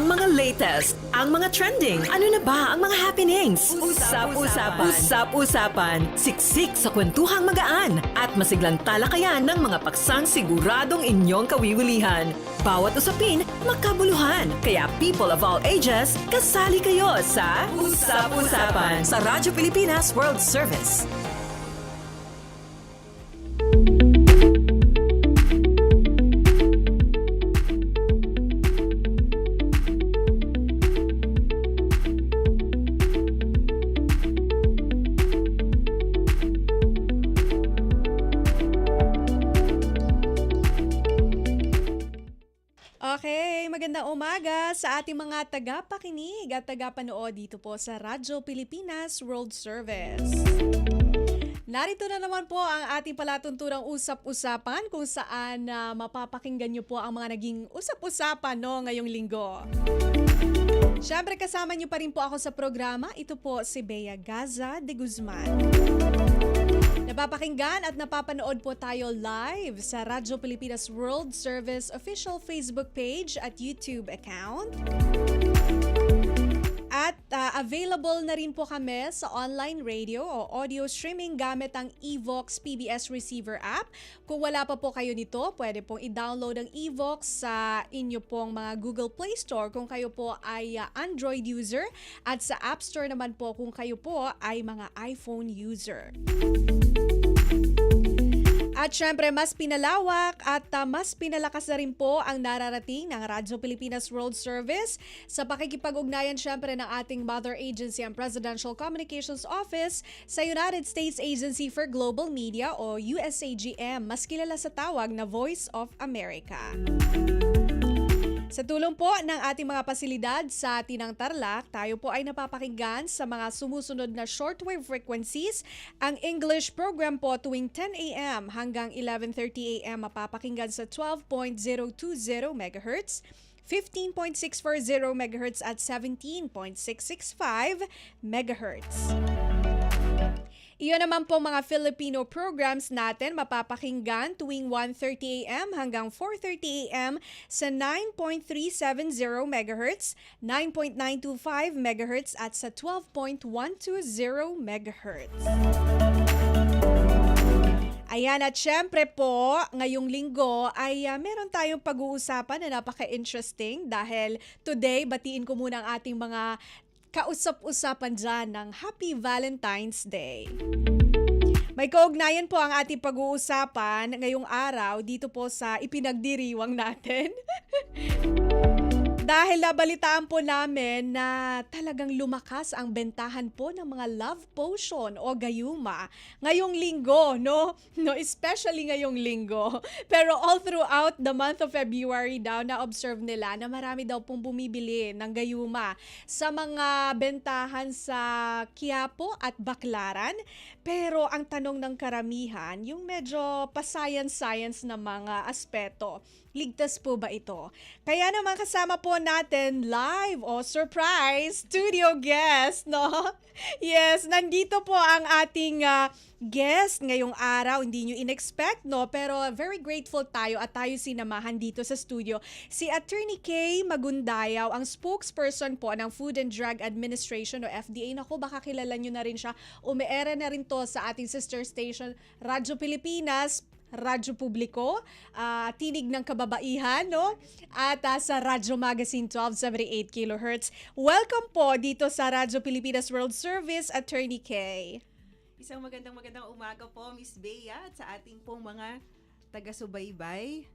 Ang mga latest, ang mga trending, ano na ba ang mga happenings? Usap-usapan. Usap-usapan. Siksik sa kwentuhang magaan at masiglang talakayan ng mga paksang siguradong inyong kawiwilihan. Bawat usapin, makabuluhan. Kaya people of all ages, kasali kayo sa Usap-usapan sa Radyo Pilipinas World Service. Okay, magandang umaga sa ating mga tagapakinig at tagapanood dito po sa Radyo Pilipinas World Service. Narito na naman po ang ating palatunturang usap-usapan kung saan mapapakinggan niyo po ang mga naging usap-usapan ngayong linggo. Siyempre kasama niyo pa rin po ako sa programa. Ito po si Bea Gaza de Guzman. Napapakinggan at napapanood po tayo live sa Radyo Pilipinas World Service official Facebook page at YouTube account. At available na rin po kami sa online radio o audio streaming gamit ang Evox PBS Receiver app. Kung wala pa po kayo nito, pwede pong i-download ang Evox sa inyo pong mga Google Play Store kung kayo po ay Android user at sa App Store naman po kung kayo po ay mga iPhone user. At syempre, mas pinalawak at mas pinalakas na rin po ang nararating ng Radyo Pilipinas World Service sa pakikipag-ugnayan syempre ng ating mother agency, ang Presidential Communications Office sa United States Agency for Global Media o USAGM, mas kilala sa tawag na Voice of America. Sa tulong po ng ating mga pasilidad sa Tinang Tarlac, tayo po ay napapakinggan sa mga sumusunod na shortwave frequencies. Ang English program po tuwing 10 a.m. hanggang 11:30 a.m. mapapakinggan sa 12.020 MHz, 15.640 MHz at 17.665 MHz. Iyon naman po mga Filipino programs natin mapapakinggan tuwing 1:30 a.m. hanggang 4:30 a.m. sa 9.370 MHz, 9.925 MHz at sa 12.120 MHz. Ayan, at syempre po, ngayong linggo ay meron tayong pag-uusapan na napaka-interesting dahil today, batiin ko muna ang ating mga kausap-usapan dyan ng Happy Valentine's Day. May kaugnayan po ang ating pag-uusapan ngayong araw dito po sa ipinagdiriwang natin. Dahil nabalitaan po namin na talagang lumakas ang bentahan po ng mga love potion o gayuma ngayong linggo, no? Especially ngayong linggo. Pero all throughout the month of February daw, na-observe nila na marami daw pong bumibili ng gayuma sa mga bentahan sa Quiapo at Baclaran. Pero ang tanong ng karamihan, yung medyo pa-science-science na mga aspeto, ligtas po ba ito? Kaya naman kasama po natin live o surprise studio guest, no? Yes, nandito po ang ating guest ngayong araw. Hindi nyo in-expect, no? Pero very grateful tayo at tayo sinamahan dito sa studio. Si Attorney Kay Magundayaw, ang spokesperson po ng Food and Drug Administration o FDA. Naku, baka kilala nyo na rin siya. Umeera na rin to sa ating sister station, Radyo Pilipinas, Radyo Publiko, Tinig ng Kababaihan, no? At sa Radyo Magazine 1278 kHz. Welcome po dito sa Radyo Pilipinas World Service, Attorney Kay. Isang magandang umaga po, Miss Bea, at sa ating pong mga taga-subaybay.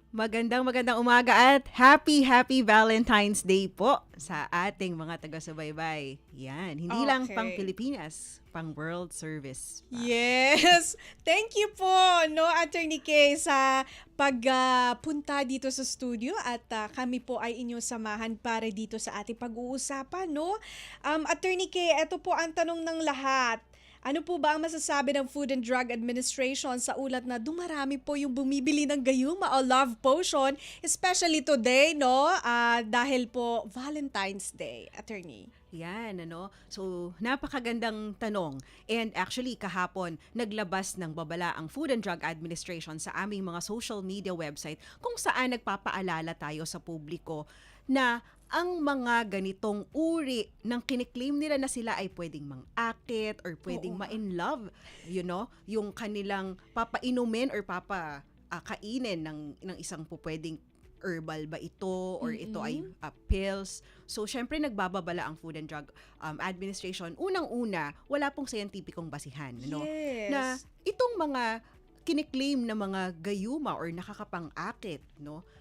Magandang umaga at happy Valentine's Day po sa ating mga taga-subaybay. Yan, hindi lang pang Pilipinas, pang World Service pa. Yes! Thank you po, no, Attorney Kay, sa pagpunta dito sa studio at kami po ay inyong samahan para dito sa ating pag-uusapan, no? Attorney Kay, ito po ang tanong ng lahat. Ano po ba ang masasabi ng Food and Drug Administration sa ulat na dumarami po yung bumibili ng gayuma o love potion, especially today, no? Dahil po Valentine's Day, Attorney. Yan, So, napakagandang tanong. And actually, kahapon, naglabas ng babala ang Food and Drug Administration sa aming mga social media website kung saan nagpapaalala tayo sa publiko na ang mga ganitong uri ng kiniklaim nila na sila ay pwedeng mang-akit or pwedeng Oo nga. ma-in love, yung kanilang papainumin or kainin ng isang pwedeng herbal ba ito or ito ay pills. So, syempre nagbababala ang Food and Drug Administration. Unang-una, wala pong scientificong basihan. Yes. Na itong mga kiniklaim na mga gayuma or nakakapang-akit,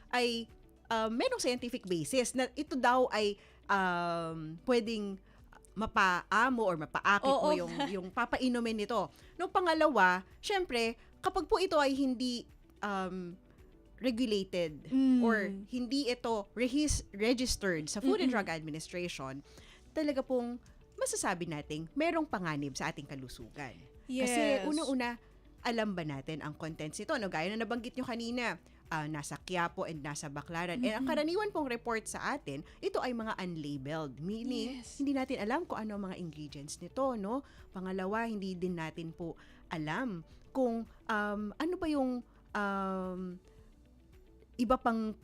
ay merong scientific basis na ito daw ay pwedeng mapaamo or mapaakit mo Oo. yung papainumin nito. No, pangalawa, syempre, kapag po ito ay hindi regulated or hindi ito registered sa Food and Drug Administration, talaga pong masasabi nating merong panganib sa ating kalusugan. Kasi Yes. unang-una, alam ba natin ang contents nito? Gaya na nabanggit nyo kanina, nasa Quiapo and nasa Baclaran. And ang karaniwan pong report sa atin, ito ay mga unlabeled. Meaning, Yes. hindi natin alam kung ano ang mga ingredients nito, no? Pangalawa, hindi din natin po alam kung ano ba yung iba pang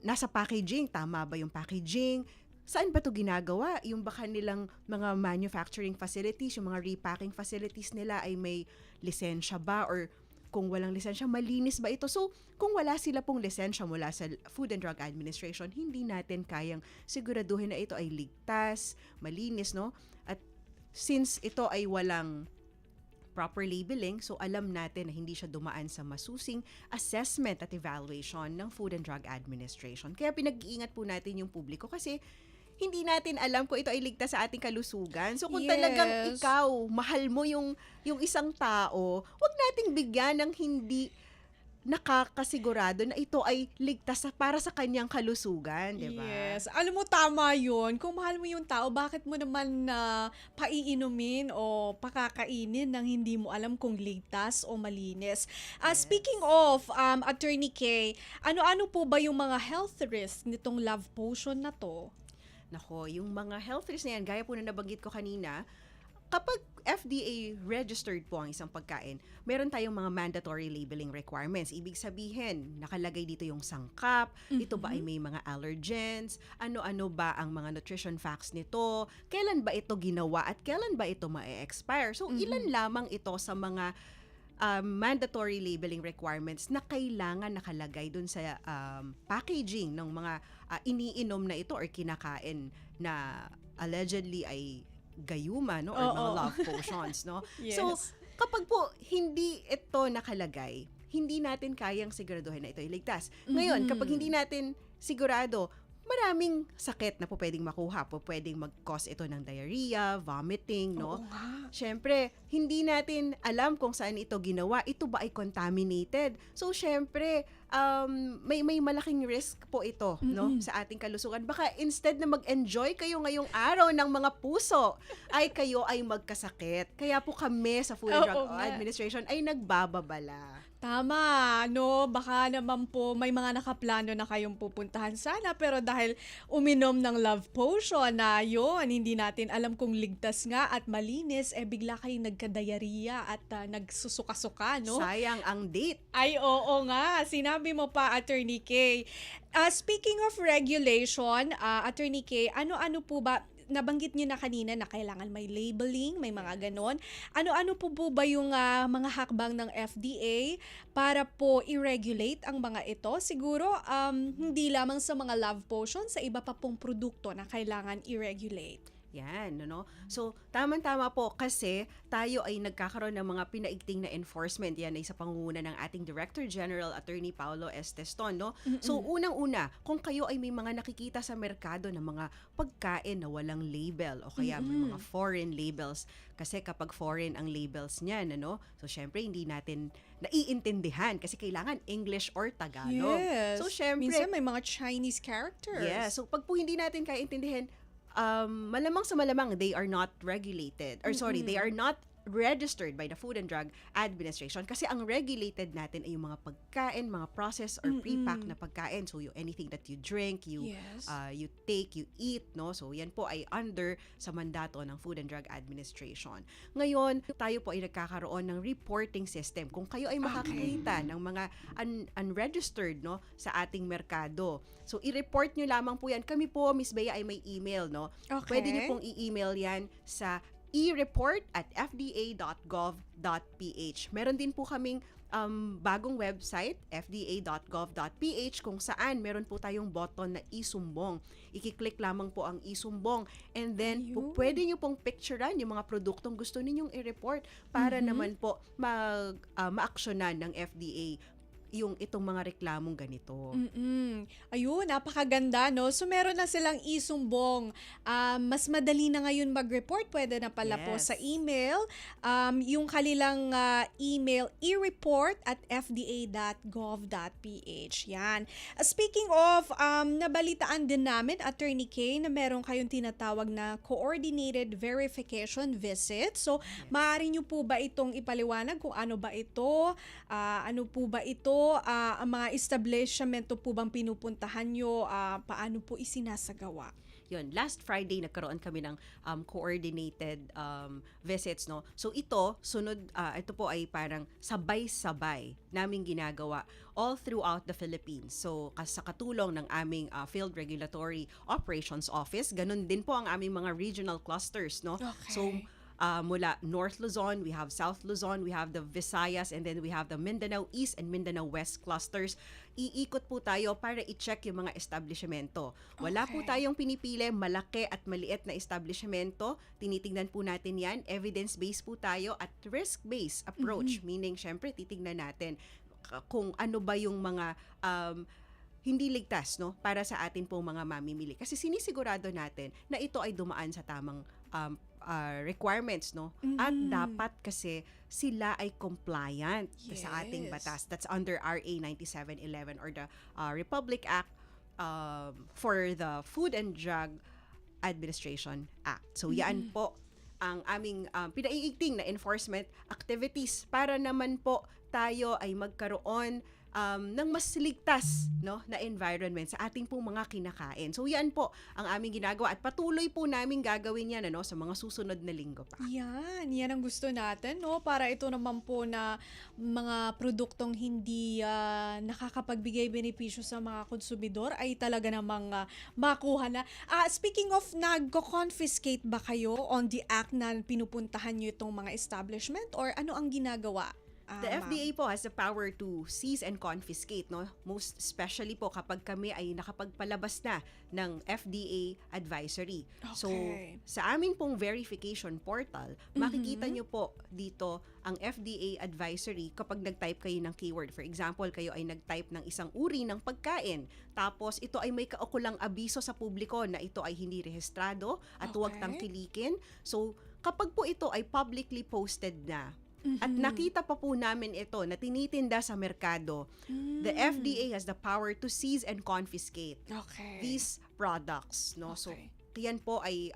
nasa packaging. Tama ba yung packaging? Saan ba ito ginagawa? Yung baka nilang mga manufacturing facilities, yung mga repacking facilities nila ay may lisensya ba? Or kung walang lisensya, malinis ba ito? So, kung wala sila pong lisensya mula sa Food and Drug Administration, hindi natin kayang siguraduhin na ito ay ligtas, malinis, no? At since ito ay walang proper labeling, so alam natin na hindi siya dumaan sa masusing assessment at evaluation ng Food and Drug Administration. Kaya pinag-iingat po natin yung publiko kasi hindi natin alam kung ito ay ligtas sa ating kalusugan. So kung talagang Yes. ikaw, mahal mo yung isang tao, wag nating bigyan ng hindi nakakasigurado na ito ay ligtas para sa kanyang kalusugan, di ba? Yes. Alam mo, tama yun. Kung mahal mo yung tao, bakit mo naman paiinumin o pakakainin nang hindi mo alam kung ligtas o malinis? Speaking of, Attorney Kay, ano-ano po ba yung mga health risks nitong love potion na to? Nako, yung mga health risks na yan, gaya po na nabanggit ko kanina, kapag FDA registered po ang isang pagkain, meron tayong mga mandatory labeling requirements. Ibig sabihin, nakalagay dito yung sangkap, ito ba ay may mga allergens, ano-ano ba ang mga nutrition facts nito, kailan ba ito ginawa at kailan ba ito ma-expire. So, ilan lamang ito sa mga mandatory labeling requirements na kailangan nakalagay dun sa packaging ng mga iniinom na ito or kinakain na allegedly ay gayuma, no, or mga Oo. love potions, no. Yes. So kapag po hindi ito nakalagay, hindi natin kayang siguraduhin na ito ay ligtas. Ngayon, kapag hindi natin sigurado, maraming sakit na po pwedeng makuha. Po pwedeng mag-cause ito ng diarrhea, vomiting, no? Oo nga. Syempre, hindi natin alam kung saan ito ginawa. Ito ba ay contaminated? So, syempre, may malaking risk po ito, no, sa ating kalusugan. Baka instead na mag-enjoy kayo ngayong araw ng mga puso, ay kayo ay magkasakit. Kaya po kami sa Food and Drug Oo nga. Administration ay nagbababala. Tama, no? Baka naman po may mga nakaplano na kayong pupuntahan sana pero dahil uminom ng love potion na yun, hindi natin alam kung ligtas nga at malinis, bigla kayong nagka-diarrhea at nagsusuka-suka, no? Sayang ang date. Ay, oo nga. Sinabi mo pa, Attorney Kay. Speaking of regulation, Attorney Kay, ano-ano po ba, nabanggit niyo na kanina na kailangan may labeling, may mga ganon. Ano-ano po ba yung mga hakbang ng FDA para po i-regulate ang mga ito? Siguro, hindi lamang sa mga love potion, sa iba pa pong produkto na kailangan i-regulate. Yan, no? So, tamang-tama po kasi tayo ay nagkakaroon ng mga pinaigting na enforcement. Yan ay sa pangunguna ng ating Director General, Attorney Paulo S. Teston, no? So, unang-una, kung kayo ay may mga nakikita sa merkado ng mga pagkain na walang label o kaya may mga foreign labels. Kasi kapag foreign ang labels niyan, ano? So, syempre, hindi natin naiintindihan kasi kailangan English or Tagalog. Yes. So, syempre, Minsan may mga Chinese characters. yeah, so pag po hindi natin kaya intindihin, malamang sa malamang they are not regulated or sorry, they are not registered by the Food and Drug Administration kasi ang regulated natin ay yung mga pagkain, mga processed or pre-packed na pagkain. So yung anything that you drink, you Yes. you take, you eat, no? So yan po ay under sa mandato ng Food and Drug Administration. Ngayon, tayo po ay nagkakaroon ng reporting system. Kung kayo ay makakita ng mga unregistered, no, sa ating merkado. So i-report nyo lamang po yan. Kami po, Miss Bea, ay may email, no? Okay. Pwede nyo pong i-email yan sa ereport@fda.gov.ph. Meron din po kaming bagong website, fda.gov.ph, kung saan meron po tayong button na isumbong. I-click lamang po ang isumbong. And then, po, Ayun. pwede nyo pong picturean yung mga produktong gusto ninyong i-report para naman po ma-actionan ng FDA yung itong mga reklamong ganito. Ayun, napakaganda, no? So, meron na silang isumbong. Mas madali na ngayon mag-report. Pwede na pala po Yes. sa email. Yung kanilang email, ereport@fda.gov.ph. Yan. Speaking of, nabalitaan din namin, Attorney Kay, na meron kayong tinatawag na Coordinated Verification Visit. So, maaari nyo po ba itong ipaliwanag kung ano ba ito? Ano po ba ito? Ang mga establishmento po bang pinupuntahan nyo? Paano po isinasagawa? Yun, last Friday nagkaroon kami ng coordinated visits, no. So ito po ay parang sabay-sabay naming ginagawa all throughout the Philippines. So sa katulong ng aming Field Regulatory Operations Office, ganun din po ang aming mga regional clusters, no. Okay. So mula North Luzon, we have South Luzon, we have the Visayas, and then we have the Mindanao East and Mindanao West clusters. Iikot po tayo para i-check yung mga establishmento. Wala po Okay. tayong pinipili, malaki at maliit na establishmento. Tinitingnan po natin yan. Evidence-based po tayo at risk-based approach. Meaning, syempre, titingnan natin kung ano ba yung mga hindi ligtas, no, para sa atin pong mga mamimili. Kasi sinisigurado natin na ito ay dumaan sa tamang requirements, no? At dapat kasi sila ay compliant sa ating Yes. batas. That's under RA 9711 or the Republic Act for the Food and Drug Administration Act. So yan po ang aming pinaiigting na enforcement activities para naman po tayo ay magkaroon ng mas ligtas, no, na environment sa ating pong mga kinakain. So yan po ang aming ginagawa at patuloy po namin gagawin yan, ano, sa mga susunod na linggo pa. Yan ang gusto natin, no? Para ito naman po na mga produktong hindi nakakapagbigay benepisyo sa mga konsumidor ay talaga namang makuha na. Speaking of, nag-confiscate ba kayo on the act na pinupuntahan nyo itong mga establishment or ano ang ginagawa? The Ma'am? FDA po has the power to seize and confiscate, no? Most especially po kapag kami ay nakapagpalabas na ng FDA advisory. So, Okay. sa aming pong verification portal, makikita nyo po dito ang FDA advisory kapag nag-type kayo ng keyword. For example, kayo ay nag-type ng isang uri ng pagkain. Tapos, ito ay may kaukulang abiso sa publiko na ito ay hindi rehistrado at huwag Okay. tangkilikin. So, kapag po ito ay publicly posted na, at nakita pa po namin ito na tinitinda sa merkado, the FDA has the power to seize and confiscate Okay. these products, no? So, Okay. yan po ay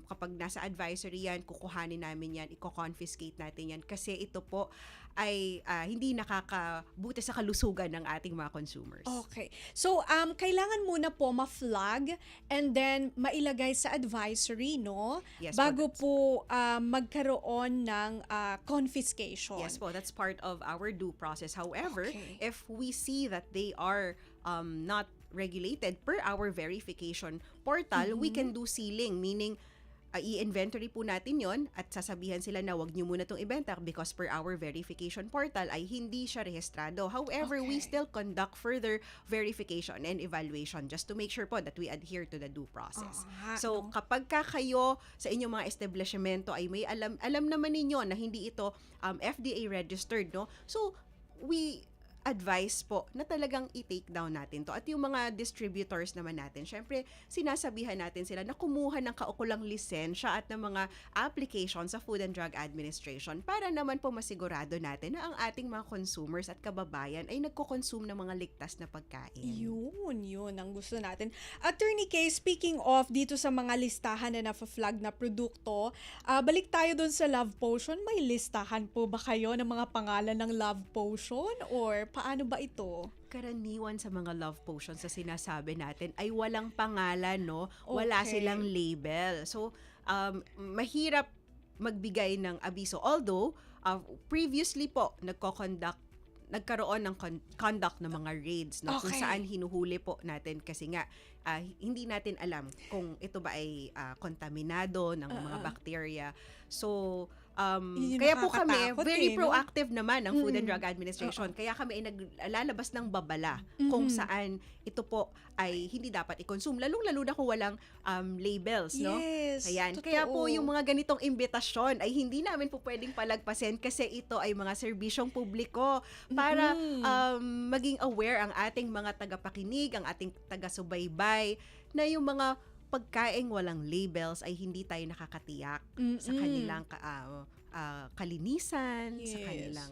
kapag nasa advisory yan, kukuhanin namin yan, i-confiscate natin yan kasi ito po ay hindi nakakabuti sa kalusugan ng ating mga consumers. Okay. So, kailangan muna po ma-flag and then mailagay sa advisory, no? Yes po, Bago po magkaroon ng confiscation. Yes po, that's part of our due process. However, Okay. if we see that they are not regulated per our verification portal, we can do sealing, meaning i-inventory po natin yon at sasabihan sila na wag nyo muna itong ibenta because per our verification portal ay hindi siya rehistrado. However, we Okay. still conduct further verification and evaluation just to make sure po that we adhere to the due process. So, kapag ka kayo sa inyong mga establishmento ay may alam naman ninyo na hindi ito FDA registered, no? So, we advice po na talagang i-take down natin to. At yung mga distributors naman natin, syempre, sinasabihan natin sila na kumuha ng kaukulang lisensya at ng mga application sa Food and Drug Administration para naman po masigurado natin na ang ating mga consumers at kababayan ay nagko-consume ng mga ligtas na pagkain. Yun ang gusto natin. Attorney Kay, speaking of dito sa mga listahan na na-flag na produkto, balik tayo dun sa Love Potion. May listahan po ba kayo ng mga pangalan ng Love Potion? Or paano ba ito? Karaniwan sa mga love potions sa sinasabi natin ay walang pangalan, no? Wala Okay. silang label. So, mahirap magbigay ng abiso. Although, previously po, nagkaroon ng conduct ng mga raids, no? Kung Okay. saan hinuhuli po natin kasi nga hindi natin alam kung ito ba ay kontaminado ng mga bacteria. So, Yun yung kaya po kami, nakakatakot very no? proactive naman ng Food and Drug Administration. Kaya kami ay naglalabas ng babala kung saan ito po ay hindi dapat i-consume. Lalong-lalo na kung walang labels, no? Yes, Ayan. totoo. Kaya po yung mga ganitong imbitasyon ay hindi namin po pwedeng palagpasin kasi ito ay mga serbisyong publiko para maging aware ang ating mga tagapakinig, ang ating taga-subaybay na yung mga pagkaing walang labels ay hindi tayo nakakatiyak sa kanilang kalinisan, sa Yes. kanilang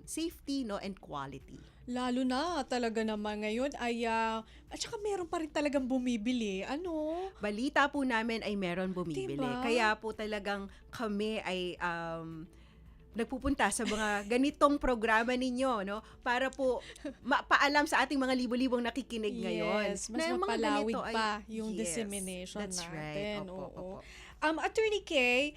safety, no, and quality. Lalo na talaga naman ngayon ay at saka meron pa rin talagang bumibili. Ano? Balita po namin ay meron bumibili. Diba? Kaya po talagang kami ay nagpupunta sa mga ganitong programa ninyo, no? Para po mapaalam sa ating mga libo-libong nakikinig ngayon. Yes, mas na yung mga mapalawig ganito ay- pa yung Yes, dissemination that's natin. right. Opo, Oo. opo. Attorney Kay,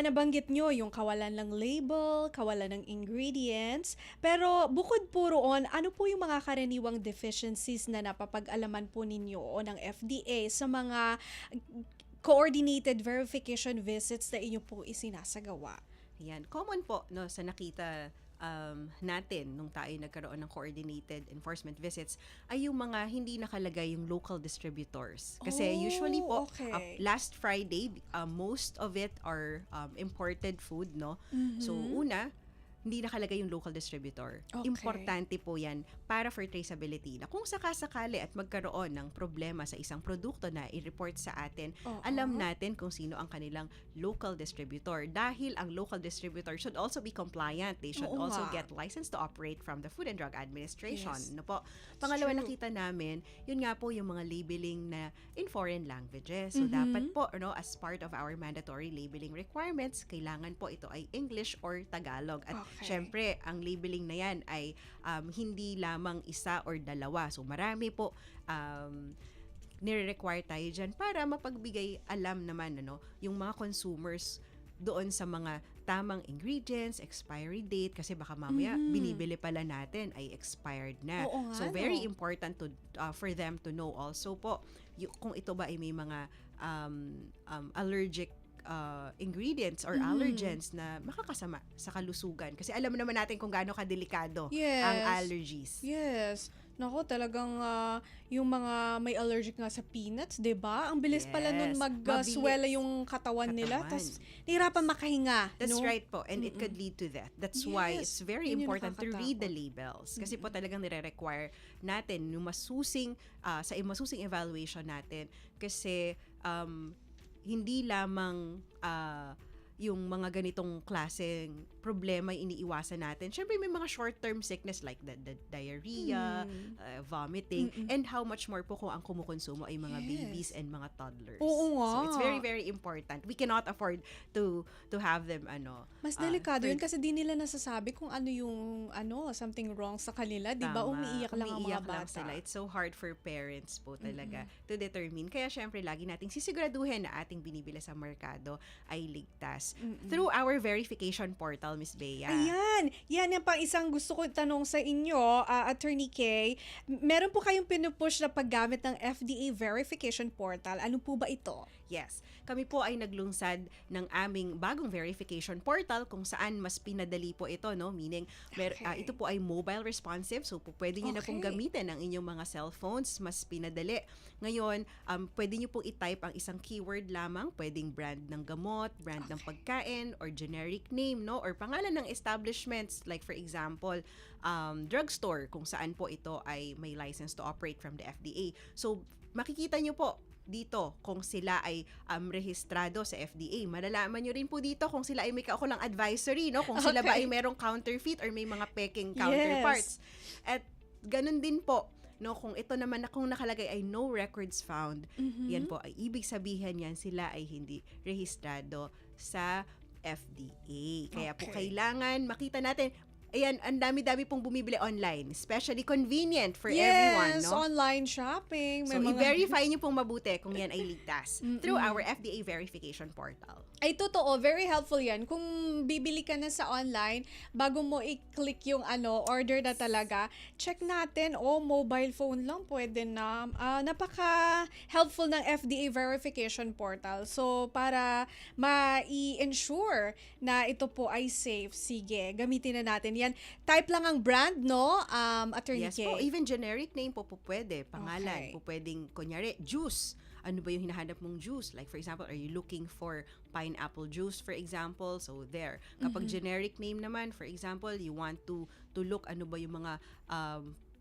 nabanggit nyo yung kawalan ng label, kawalan ng ingredients, pero bukod po roon, ano po yung mga karaniwang deficiencies na napapag-alaman po ninyo o ng FDA sa mga coordinated verification visits na inyo po isinasagawa? Yan. Common po no sa nakita natin nung tayo nagkaroon ng coordinated enforcement visits ay yung mga hindi nakalagay yung local distributors. Kasi Oh, usually po okay. last Friday most of it are imported food, no? So una, hindi nakalagay yung local distributor. Okay. Importante po yan para for traceability na kung sakasakali at magkaroon ng problema sa isang produkto na i-report sa atin, Oo. alam natin kung sino ang kanilang local distributor. Dahil ang local distributor should also be compliant. They should Oo also nga. get license to operate from the Food and Drug Administration. Yes. No po. Pangalawa, true. nakita namin, yun nga po yung mga labeling na in foreign languages. So dapat po, no, as part of our mandatory labeling requirements, kailangan po ito ay English or Tagalog. At Okay. syempre, ang labeling na yan ay hindi lamang isa or dalawa. So marami po nire-require tayo dyan para mapagbigay alam naman yung mga consumers doon sa mga tamang ingredients, expiry date, kasi baka mamaya binibili pala natin ay expired na. Oo nga, So very no? important to for them to know also po kung ito ba ay may mga allergic ingredients or allergens na makakasama sa kalusugan. Kasi alam naman natin kung gaano kadelikado Yes. ang allergies. Yes. Nako, talagang yung mga may allergic nga sa peanuts, 'di ba? Ang bilis pala nun Yes. mag-swela Mabilis. yung katawan nila, Katawan. tapos nahirapan makahinga, That's no? right po. And it could lead to that. That's why Yes. it's very Yun yung important to read the nakakatakot. labels. Kasi po talagang nire-require natin yung masusing, sa masusing evaluation natin. Kasi hindi lamang yung mga ganitong klaseng problema iniiwasan natin. Siyempre may mga short-term sickness like the diarrhea, vomiting, and how much more po kung ang kumukonsumo ay mga Yes. babies and mga toddlers. Oo nga. So it's very, very important. We cannot afford to have them Mas delikado yun for- kasi di nila nasasabi kung ano yung something wrong sa kanila, 'di ba? Tama. Umiiyak lang ang mga Umiiyak lang bata. sila. It's so hard for parents po talaga to determine. Kaya syempre lagi nating sisiguraduhin na ating binibili sa merkado ay ligtas. Through our verification portal, Miss Bea. Ayan, yan yung pang isang gusto ko tanong sa inyo, Attorney Kay. Meron po kayong pinupush na paggamit ng FDA verification portal. Ano po ba ito? Yes. Kami po ay naglungsad ng aming bagong verification portal kung saan mas pinadali po ito, no? Meaning, Okay. ito po ay mobile responsive, so po pwede nyo na pong Okay. gamitin ang inyong mga cellphones, mas pinadali. Ngayon, pwede nyo pong i-type ang isang keyword lamang, pwedeng brand ng gamot, brand ng pagkain, or generic name, no? Or pangalan ng establishments, like for example, drugstore, kung saan po ito ay may license to operate from the FDA. So, makikita nyo po dito kung sila ay rehistrado sa FDA. Malalaman nyo rin po dito kung sila ay may kaukulang advisory, no? Kung sila ba ay merong counterfeit or may mga peking counterparts. At ganun din po, no, kung ito naman na kung nakalagay ay no records found, yan po ay ibig sabihin yan sila ay hindi rehistrado sa FDA. Kaya po kailangan makita natin. Ayan, ang dami-dami pong bumibili online. Especially convenient for everyone, no? Online shopping. So, i-verify niyo pong mabuti kung yan ay ligtas through our FDA verification portal. Ay, totoo. Very helpful yan. Kung bibili ka na sa online, bago mo i-click yung order na talaga, check natin, mobile phone lang, pwede na. Napaka-helpful ng FDA verification portal. So, para ma-i-ensure na ito po ay safe, sige, gamitin na natin yan. Type lang ang brand, no? Attorney Yes Kay. po, even generic name po pwede. Pangalan po pwedeng, kunyari, juice. Ano ba yung hinahanap mong juice? Like for example, are you looking for pineapple juice, for example? So there. Kapag generic name naman, for example, you want to look ano ba yung mga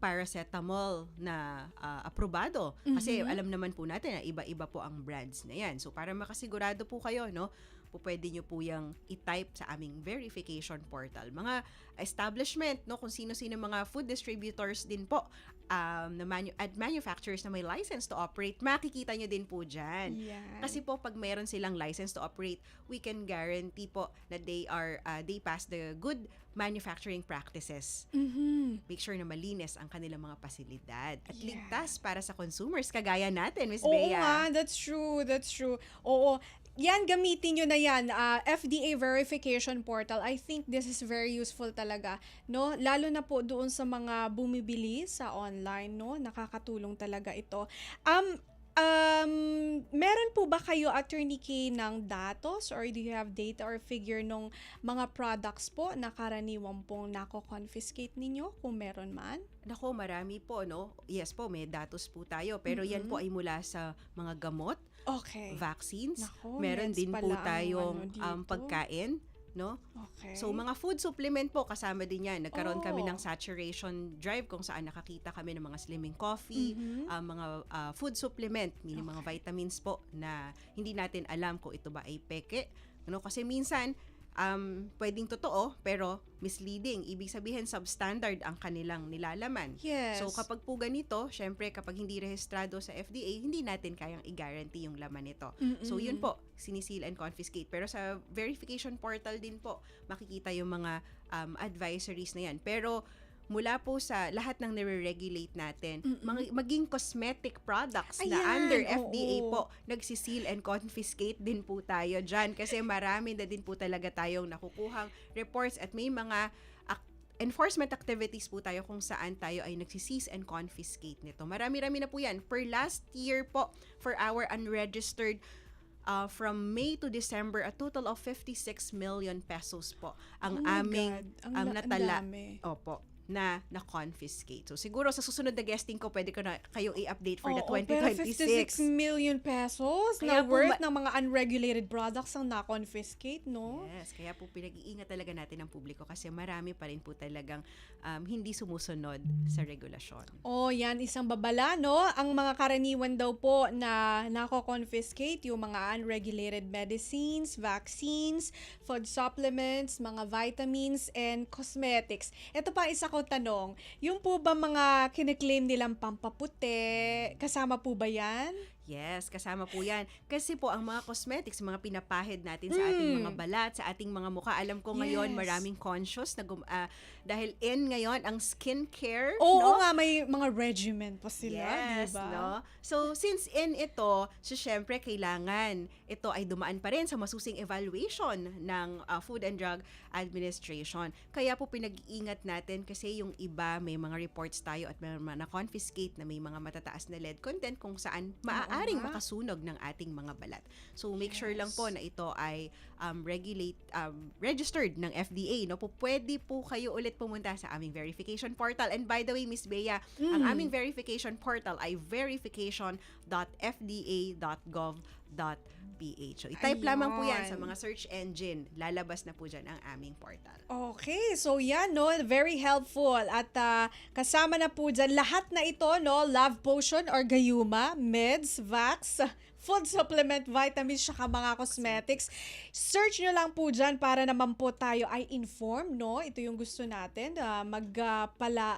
paracetamol na aprobado. Kasi alam naman po natin na iba-iba po ang brands na yan. So para makasigurado po kayo, no? Pwede nyo po yung i-type sa aming verification portal. Mga establishment, no, kung sino-sino mga food distributors din po at manufacturers na may license to operate, makikita nyo din po dyan. Yan. Kasi po, pag mayroon silang license to operate, we can guarantee po na they pass the good manufacturing practices. Make sure na malinis ang kanilang mga pasilidad at ligtas para sa consumers kagaya natin, Miss Oo Bea. nga, that's true. Oo. Yan, gamitin nyo na yan. FDA verification portal. I think this is very useful talaga, no? Lalo na po doon sa mga bumibili sa online, no? Nakakatulong talaga ito. Meron po ba kayo, Attorney K, ng datos or do you have data or figure nung mga products po na karaniwan pong nako-confiscate ninyo kung meron man? Nako, marami po, no? Yes po, may datos po tayo. Pero yan po ay mula sa mga gamot, vaccines. Nako, meron meds din po pala ang tayong dito. pagkain, no? Okay. So, mga food supplement po, kasama din yan. Nagkaroon kami Oh. ng saturation drive kung saan nakakita kami ng mga slimming coffee, mga food supplement, meaning mga vitamins po na hindi natin alam kung ito ba ay peke. Ano? Kasi minsan, pwedeng totoo, pero misleading. Ibig sabihin, substandard ang kanilang nilalaman. Yes. So, kapag po ganito, syempre, kapag hindi rehistrado sa FDA, hindi natin kayang i-guarantee yung laman nito. So, yun po, sinisil and confiscate. Pero sa verification portal din po, makikita yung mga advisories na yan. Pero, mula po sa lahat ng nire-regulate natin, maging cosmetic products na Ayan, under FDA oo. po, nagsisil and confiscate din po tayo dyan kasi marami na din po talaga tayong nakukuhang reports at may mga enforcement activities po tayo kung saan tayo ay nagsiseize and confiscate nito. Marami-rami na po yan. Per last year po, for our unregistered from May to December, a total of 56 million pesos po ang Oh my aming God. Ang natala. dami. Opo, na confiscate. So siguro sa susunod na guesting ko pwede ko na kayong i-update for the Oo, pero 56 2026. million pesos Kaya na po worth ng mga unregulated products ang na-confiscate, no? Yes, kaya po pinag-iingat talaga natin ang publiko kasi marami pa rin po talagang hindi sumusunod sa regulasyon. Oh, yan isang babala, no? Ang mga karaniwan daw po na nako-confiscate yung mga unregulated medicines, vaccines, food supplements, mga vitamins, and cosmetics. Ito pa isa ko tanong, yung po ba mga kiniklaim nilang pampaputi, kasama po ba yan? Yes, kasama po yan. Kasi po, ang mga cosmetics, mga pinapahid natin sa ating mga balat, sa ating mga mukha. Alam ko ngayon, Yes. maraming conscious na dahil ngayon, ang skincare, Oo no? nga, may mga regimen pa sila, Yes, diba? no? So, since ito, so syempre, kailangan ito ay dumaan pa rin sa masusing evaluation ng Food and Drug Administration. Kaya po pinag-iingat natin kasi yung iba, may mga reports tayo at may mga na-confiscate na may mga matataas na lead content kung saan maaaring nga. makasunog ng ating mga balat. So, make sure lang po na ito ay registered ng FDA. No? Pwede po kayo ulit pumunta sa aming verification portal. And by the way, Miss Bea, ang aming verification portal ay verification.fda.gov.ph. So, i-type lamang po yan sa Ayun. mga search engine. Lalabas na po dyan ang aming portal. Okay, so yan, no, very helpful. At kasama na po dyan lahat na ito, no, Love Potion or Gayuma, meds, vax, food supplement, vitamins, saka mga cosmetics. Search nyo lang po dyan para naman po tayo ay informed, no? Ito yung gusto natin,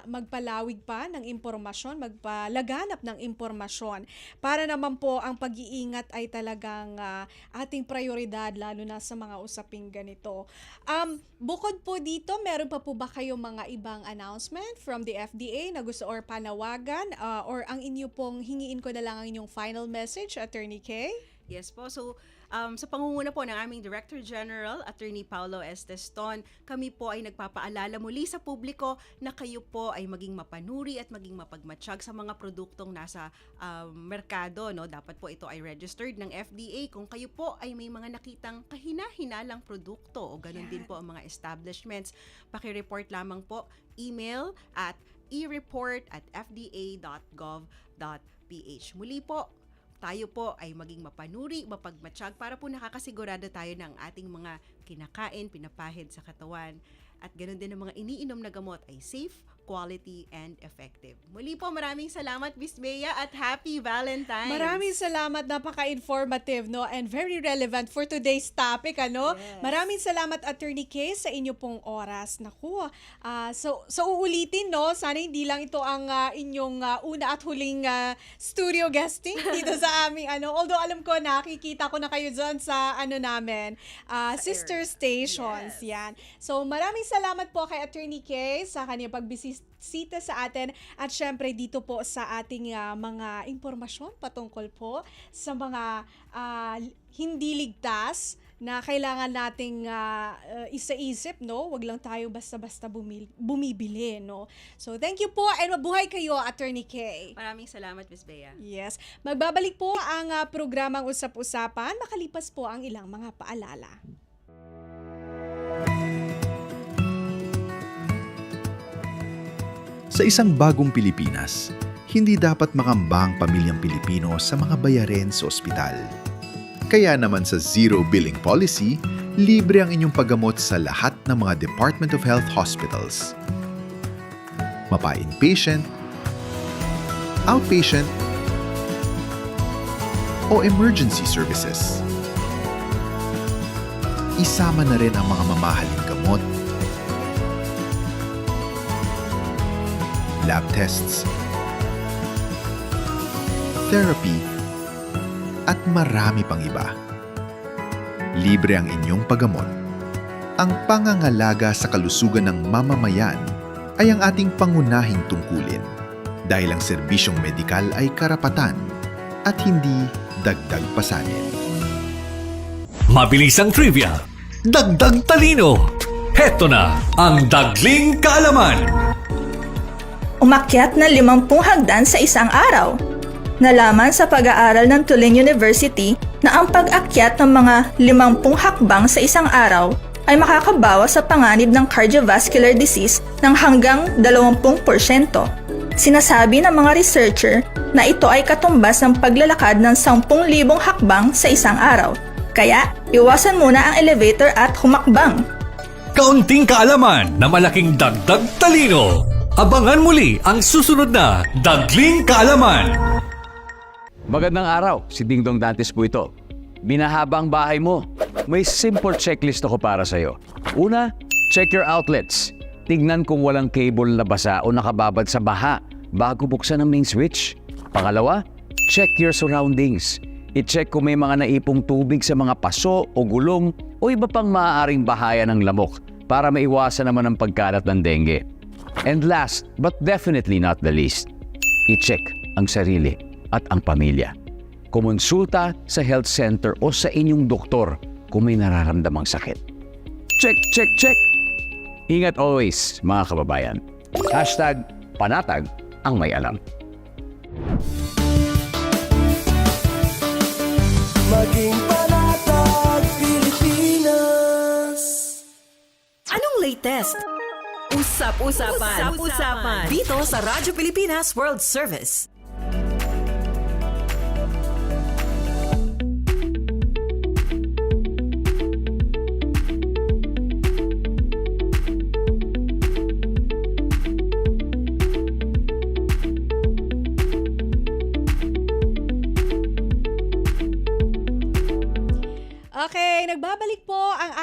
magpalawig pa ng impormasyon, magpalaganap ng impormasyon para naman po ang pag-iingat ay talagang ating prioridad, lalo na sa mga usaping ganito. Bukod po dito, meron pa po ba kayong mga ibang announcement from the FDA na gusto or panawagan or ang inyo pong hingiin ko na lang ang inyong final message, Attorney Kay? Yes po. So, sa pangunguna po ng aming Director General, Attorney Paulo Esteston, kami po ay nagpapaalala muli sa publiko na kayo po ay maging mapanuri at maging mapagmatsyag sa mga produktong nasa merkado. No? Dapat po ito ay registered ng FDA. Kung kayo po ay may mga nakitang kahina-hinalang produkto o ganun din po ang mga establishments, paki-report lamang po, email at ereport@fda.gov.ph. Muli po, tayo po ay maging mapanuri, mapagmatsyag para po nakakasigurado tayo ng ating mga kinakain, pinapahid sa katawan. At ganoon din ang mga iniinom na gamot ay safe, quality, and effective. Muli po, maraming salamat, Miss Bea, at Happy Valentine's! Maraming salamat, napaka-informative, no, and very relevant for today's topic, ano. Yes. Maraming salamat, Attorney Kay, sa inyo pong oras. Naku, so uulitin, no, sana hindi lang ito ang inyong una at huling studio guesting dito sa aming although alam ko nakikita ko na kayo dyan sa namin, sister stations, Yes. yan. So maraming salamat po kay Attorney Kay sa kanyang pagbisita sa atin at syempre dito po sa ating mga impormasyon patungkol po sa mga hindi ligtas na kailangan nating isa-isip, no? Wag lang tayo basta-basta bumibili, no? So thank you po and mabuhay kayo, Attorney Kay. Maraming salamat, Miss Bea. Yes. Magbabalik po ang programang Usap-Usapan makalipas po ang ilang mga paalala. Sa isang bagong Pilipinas, hindi dapat makamba ang pamilyang Pilipino sa mga bayarin sa ospital. Kaya naman sa Zero Billing Policy, libre ang inyong paggamot sa lahat ng mga Department of Health hospitals. Mapa-inpatient, outpatient, o emergency services. Isama na rin ang mga mamahaling gamot, lab tests, therapy, at marami pang iba. Libre ang inyong paggamot. Ang pangangalaga sa kalusugan ng mamamayan ay ang ating pangunahing tungkulin dahil ang serbisyong medikal ay karapatan at hindi dagdag pasanin. Mabilis ang trivia, dagdag talino. Heto na ang Dagling Kaalaman. Umakyat na 50 hagdan sa isang araw. Nalaman sa pag-aaral ng Tulane University na ang pag-akyat ng mga 50 hakbang sa isang araw ay makakabawas sa panganib ng cardiovascular disease ng hanggang 20%. Sinasabi ng mga researcher na ito ay katumbas ng paglalakad ng 10,000 hakbang sa isang araw. Kaya, iwasan muna ang elevator at humakbang. Kaunting kaalaman na malaking dagdag talino. Abangan muli ang susunod na Dagling Kaalaman. Magandang araw, si Dingdong Dantes po ito. Binahaba ang bahay mo. May simple checklist ako para sa'yo. Una, check your outlets. Tignan kung walang cable na basa o nakababad sa baha bago buksan ang main switch. Pangalawa, check your surroundings. I-check kung may mga naipong tubig sa mga paso o gulong o iba pang maaaring bahaya ng lamok para maiwasan naman ang pagkalat ng dengue. And last, but definitely not the least, i-check ang sarili at ang pamilya. Kumonsulta sa health center o sa inyong doktor kung may nararamdamang sakit. Check, check, check! Ingat always, mga kababayan. #panatag ang may alam. Maging panatag Pilipinas. Anong latest? Usap-usapan. Usap-usapan. Dito sa Radyo Pilipinas World Service.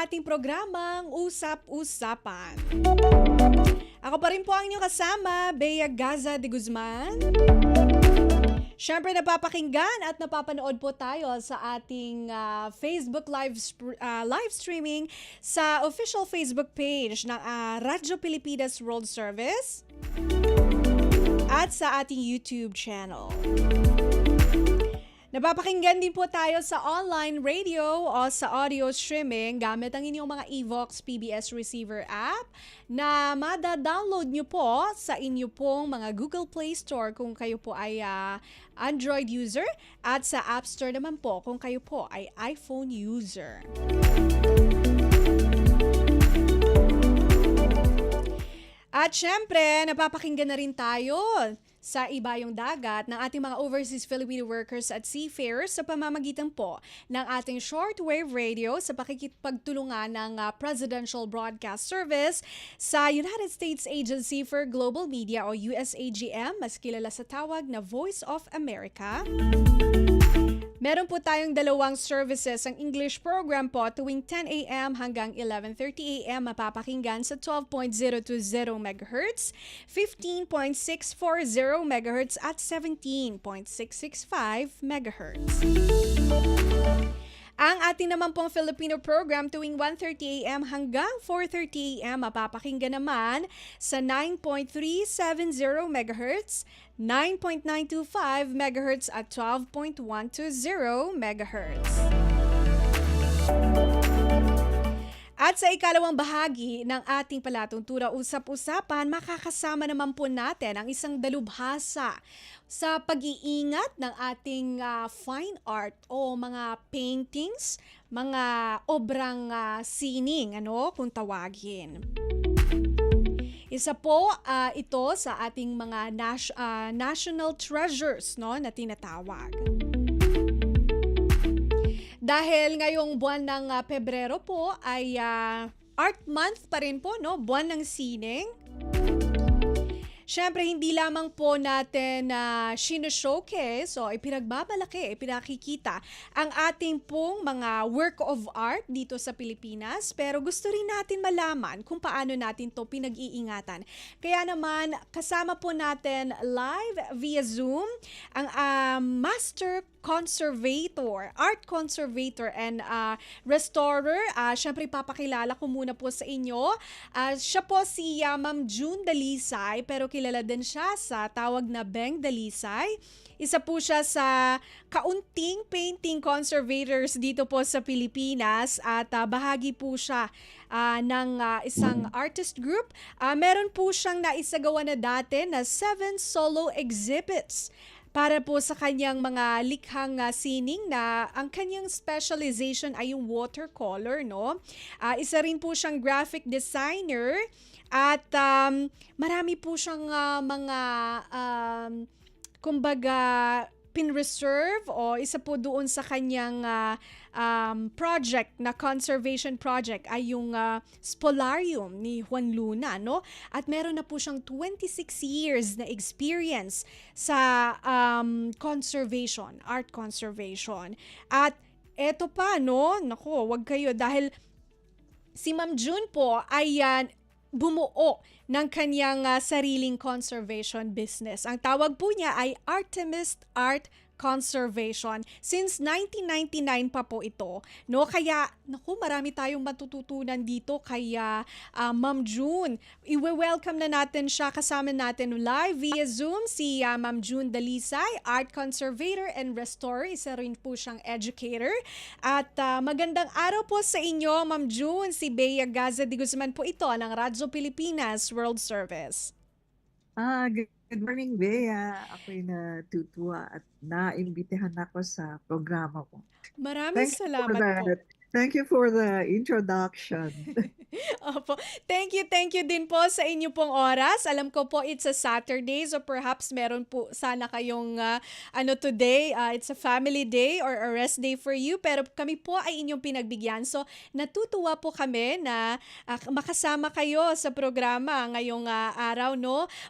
ating programang Usap-Usapan. Ako pa rin po ang inyong kasama, Bea Gaza de Guzman. Siyempre napapakinggan at napapanood po tayo sa ating Facebook live streaming sa official Facebook page ng Radyo Pilipinas World Service at sa ating YouTube channel. Napapakinggan din po tayo sa online radio o sa audio streaming gamit ang inyong mga Evox PBS Receiver app na mada-download nyo po sa inyo pong mga Google Play Store kung kayo po ay Android user at sa App Store naman po kung kayo po ay iPhone user. At syempre, napapakinggan na rin tayo sa ibayong dagat ng ating mga overseas Filipino workers at seafarers sa pamamagitan po ng ating shortwave radio sa pakikipagtulungan ng Presidential Broadcast Service sa United States Agency for Global Media o USAGM, mas kilala sa tawag na Voice of America. Meron po tayong dalawang services. Ang English program po tuwing 10 a.m. hanggang 11:30 a.m. mapapakinggan sa 12.020 MHz, 15.640 MHz at 17.665 MHz. Ang ating naman pong Filipino program tuwing 1:30 a.m. hanggang 4:30 a.m. mapapakinggan naman sa 9.370 MHz, 9.925 MHz at 12.120 MHz. At sa ikalawang bahagi ng ating palatuntura usap-usapan, makakasama naman po natin ang isang dalubhasa sa pag-iingat ng ating fine art o mga paintings, mga obrang sining, kung tawagin. Isa po ito sa ating mga national treasures na tinatawag. Dahil ngayong buwan ng Pebrero po ay Art Month pa rin po, buwan ng sining. Siyempre, hindi lamang po natin showcase o ipinagbabalaki, ipinakikita ang ating pong mga work of art dito sa Pilipinas, pero gusto rin natin malaman kung paano natin to pinag-iingatan. Kaya naman, kasama po natin live via Zoom ang Master Conservator, Art Conservator and Restorer. Siyempre, papakilala ko muna po sa inyo. Siya po si Ma'am June Dalisay, pero kilala din siya sa tawag na Beng Dalisay. Isa po siya sa kaunting painting conservators dito po sa Pilipinas at bahagi po siya ng isang artist group. Meron po siyang naisagawa na dati na 7 solo exhibits para po sa kanyang mga likhang sining na ang kanyang specialization ay yung watercolor, isa rin po siyang graphic designer at marami po siyang mga kumbaga pin-reserve o isa po doon sa kanyang project na conservation project ay yung Spolarium ni Juan Luna, At meron na po siyang 26 years na experience sa conservation, art conservation. At eto pa, naku, wag kayo dahil si Ma'am June po ay bumuo ng kanyang sariling conservation business. Ang tawag po niya ay Artemist Art Conservation. Since 1999 pa po ito. Kaya, marami tayong matututunan dito kay Ma'am June. Iwe-welcome na natin siya. Kasama natin live via Zoom si Ma'am June Dalisay, Art Conservator and Restorer. Isa rin po siyang educator. At magandang araw po sa inyo, Ma'am June. Si Bea Gaza de Guzman po ito ng Radyo Pilipinas World Service. Good morning, Bea. Ako'y natutuwa at naimbitahan ako sa programa mo. Maraming salamat po. Thank you for the introduction. Opo. Thank you din po sa inyo pong oras. Alam ko po it's a Saturday, so perhaps meron po sana kayong today, it's a family day or a rest day for you, pero kami po ay inyong pinagbigyan. So natutuwa po kami na makasama kayo sa programa ngayong araw,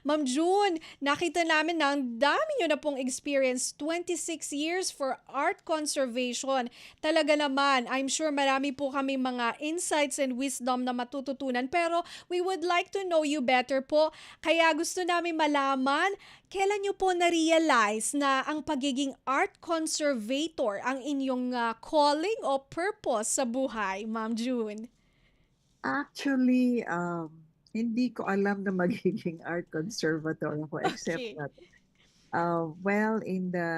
Ma'am June, nakita namin na ang dami nyo na pong experience, 26 years for art conservation. Talaga naman, I'm sure marami po kami mga insights and wisdom na matututunan. Pero we would like to know you better po. Kaya gusto namin malaman, kailan nyo po na-realize na ang pagiging art conservator ang inyong calling o purpose sa buhay, Ma'am June? Actually, hindi ko alam na magiging art conservator ako except Okay. that, well, in the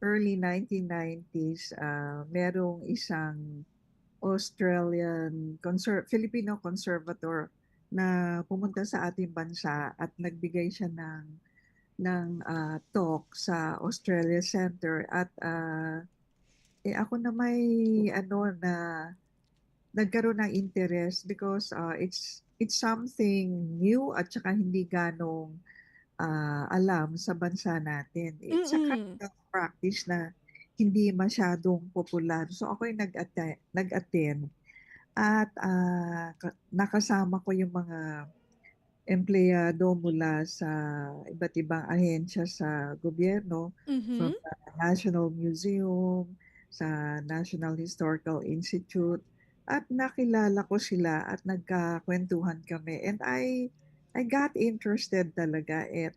early 1990s, merong isang Filipino conservator na pumunta sa ating bansa at nagbigay siya ng talk sa Australia Center at ako na may ano na nagkaroon ng interest because it's something new at saka hindi ganong alam sa bansa natin. It's a kind Mm-mm. of practice na hindi masyadong popular. So ako'y nag-attend at nakasama ko yung mga empleyado mula sa iba't ibang ahensya sa gobyerno, Mhm. from the National Museum, sa National Historical Institute, at nakilala ko sila at nagkakwentuhan kami. And I got interested talaga at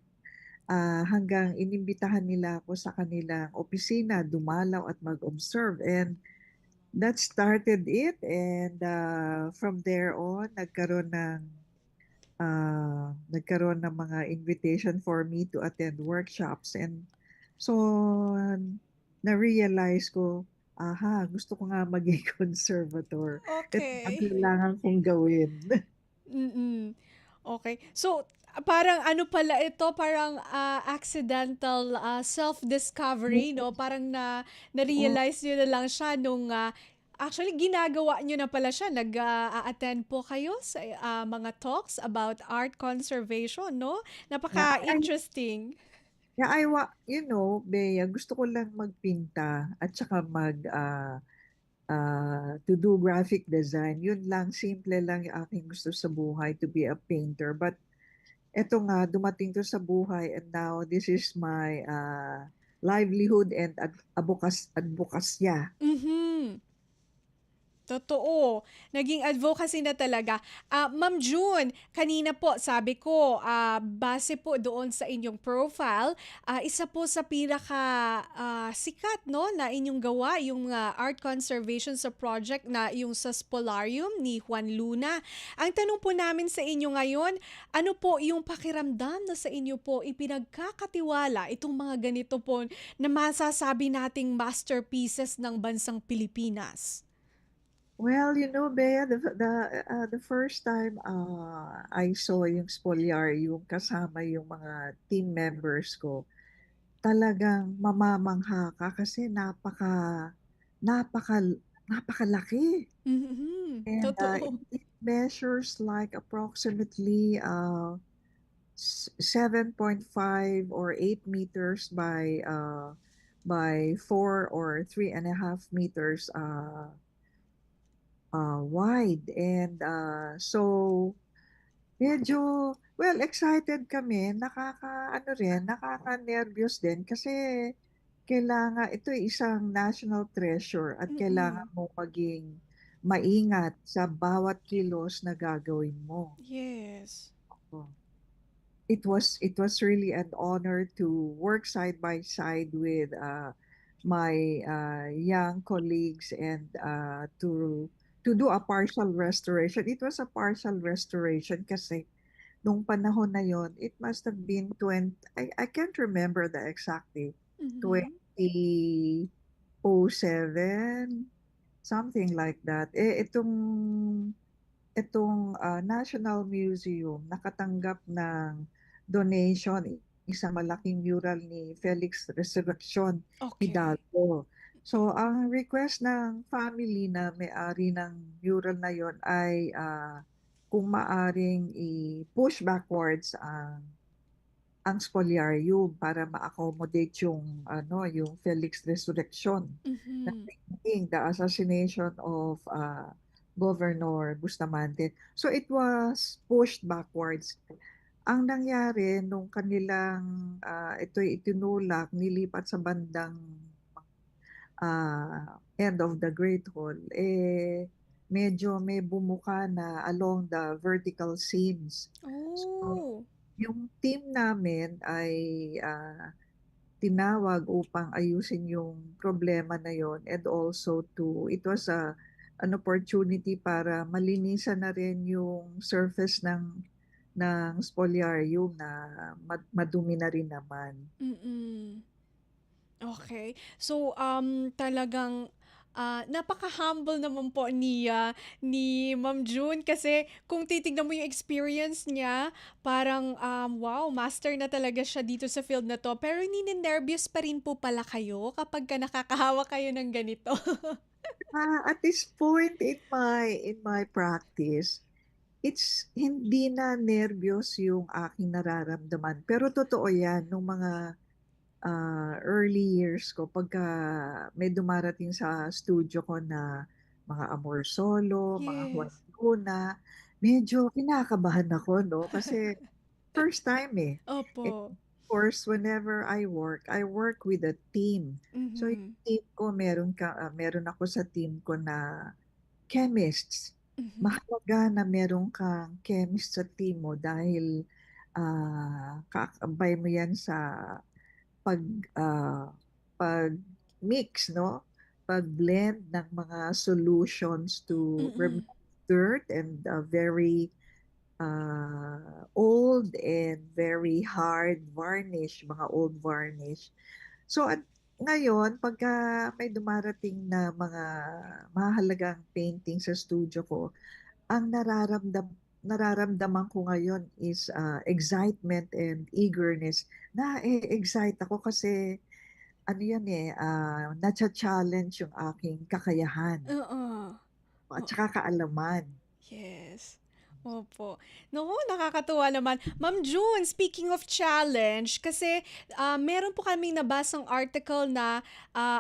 hanggang inimbitahan nila ako sa kanilang opisina, dumalaw at mag-observe. And that started it. And from there on, nagkaroon ng mga invitation for me to attend workshops. And so, na-realize ko, gusto ko nga maging conservator. Ito ang Okay. kailangan kong gawin. Mm. Okay. So, parang ano pala ito, parang accidental self-discovery, no? Parang Oo. na-realize nyo na lang siya nung actually ginagawa nyo na pala siya. Nag-attend po kayo sa mga talks about art conservation, no? Yeah, Napaka-interesting. Bea, gusto ko lang magpinta at saka to do graphic design. Yun lang, simple lang yung aking gusto sa buhay, to be a painter. But eto nga, dumating to sa buhay and now this is my livelihood and advokasya. Mhm. Totoo. Naging advocacy na talaga. Ma'am June, kanina po sabi ko, base po doon sa inyong profile, isa po sa pinaka sikat no na inyong gawa yung art conservation sa project na yung sa Spolarium ni Juan Luna. Ang tanong po namin sa inyo ngayon, ano po yung pakiramdam na sa inyo po ipinagkakatiwala itong mga ganito po na masasabi nating masterpieces ng bansang Pilipinas? Well, Bea, the first time I saw yung Spoliarium kasama yung mga team members ko, talagang mamamangha ka kasi napaka, napakalaki. Mhm. And Totoo. it measures like approximately 7.5 or 8 meters by 4 or 3.5 meters wide. And so medyo, well, excited kami, nakaka-nervyos din kasi ito ay isang national treasure at kailangan Mm. mo maging maingat sa bawat kilos na gagawin mo. Yes. Oh. It was really an honor to work side by side with my young colleagues and to do a partial restoration. It was a partial restoration kasi nung panahon na yon, it must have been 20, I can't remember the exact date, Mhm. 2007, something like that. Itong National Museum nakatanggap ng donation, isang malaking mural ni Felix Resurrección Okay. Hidalgo. So, ang request ng family na may-ari ng mural na yon ay kung maaring i-push backwards ang spoliarium para ma-accommodate yung Felix Resurrección na Mhm. thinking the assassination of Governor Bustamante. So it was pushed backwards. Ang nangyari nung ito'y itinulak, nilipat sa bandang end of the Great Hall, medyo may bumuka na along the vertical seams. So, Oh. yung team namin ay tinawag upang ayusin yung problema na yon, and also it was an opportunity para malinisan na rin yung surface ng spoliarium na madumi na rin naman. Mm. Okay. So, talagang napaka-humble naman po ni Ma'am June kasi kung titignan mo yung experience niya, parang wow, master na talaga siya dito sa field na to. Pero nini-nervyos pa rin po pala kayo kapag ka nakakahawak kayo ng ganito. At this point in my practice, it's hindi na nervyos yung aking nararamdaman. Pero totoo yan, nung mga early years ko, pagka may dumarating sa studio ko na mga Amor Solo, mga Juan Yes. Luna, medyo kinakabahan ako, no? Kasi first time eh. And Opo. of course, whenever I work with a team. So yung Mhm. team ko, meron ako sa team ko na chemists. Mhm. Mahalaga na meron kang chemist sa team mo dahil kakabay mo yan sa pag ah, pag-mix, no? Pag-blend ng mga solutions to Mm. remove dirt and very old and very hard varnish, mga old varnish. So at ngayon, pagka may dumarating na mga mahalagang painting sa studio ko, ang nararamdaman ko ngayon is excitement and eagerness. Na-excite ako kasi ano yan nacha-challenge yung aking kakayahan Oo. at saka kaalaman. Yes. Opo. Naku, nakakatuwa naman. Ma'am June, speaking of challenge, kasi meron po kaming nabasang article na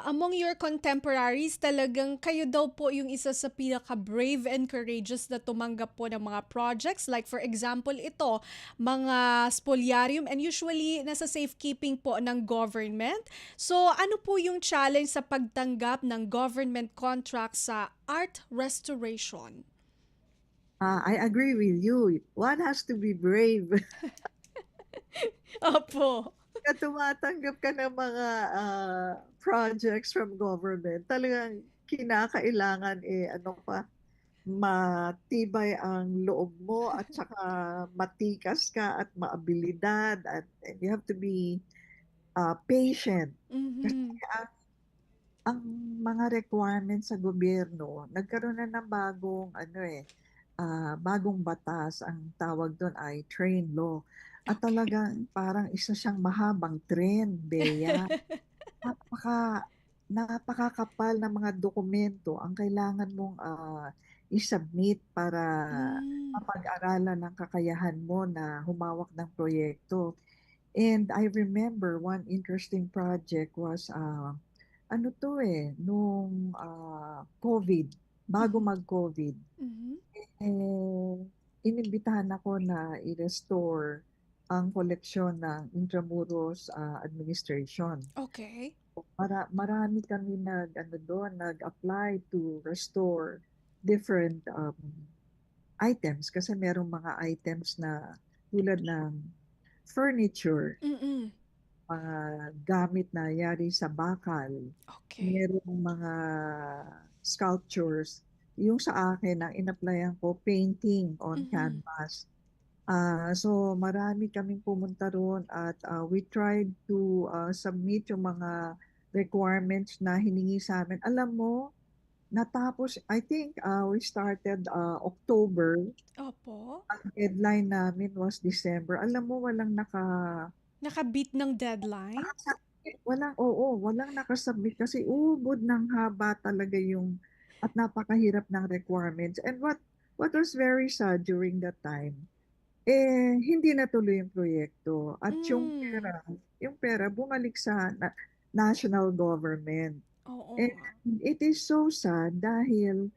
among your contemporaries, talagang kayo daw po yung isa sa pinaka-brave and courageous na tumanggap po ng mga projects. Like for example, ito, mga spoliarium, and usually nasa safekeeping po ng government. So ano po yung challenge sa pagtanggap ng government contract sa art restoration? I agree with you. One has to be brave. Opo. Pagka tumatanggap ka ng mga projects from government, talagang kinakailangan matibay ang loob mo at saka matikas ka at maabilidad and you have to be patient. Kasi Mhm. ang mga requirements sa gobyerno, nagkaroon na ng bagong batas. Ang tawag doon ay train law. At Okay. talagang parang isa siyang mahabang trend, Bea. Napaka, napakakapal na mga dokumento ang kailangan mong i-submit para Hmm. mapag-aralan ng kakayahan mo na humawak ng proyekto. And I remember one interesting project was, nung COVID, bago Mhm. mag-COVID, Mhm. eh, inimbitahan ako na i-restore ang koleksyon ng Intramuros Administration. Okay. Marami kami nag-apply to restore different items kasi merong mga items na tulad ng furniture, Mm. mga gamit na yari sa bakal, Okay. merong mga sculptures. Yung sa akin, ang in-applyan ko, painting on Mhm. canvas. So marami kaming pumunta roon at we tried to submit yung mga requirements na hiningi sa amin. Alam mo, natapos, I think we started October. Opo. Ang deadline namin was December. Alam mo, Nakabit ng deadline? walang nakasubmit kasi ubod ng haba talaga at napakahirap ng requirements. And what was very sad during that time, hindi natuloy yung proyekto at Hmm. yung pera bumalik sa national government. Oo And nga. it is so sad dahil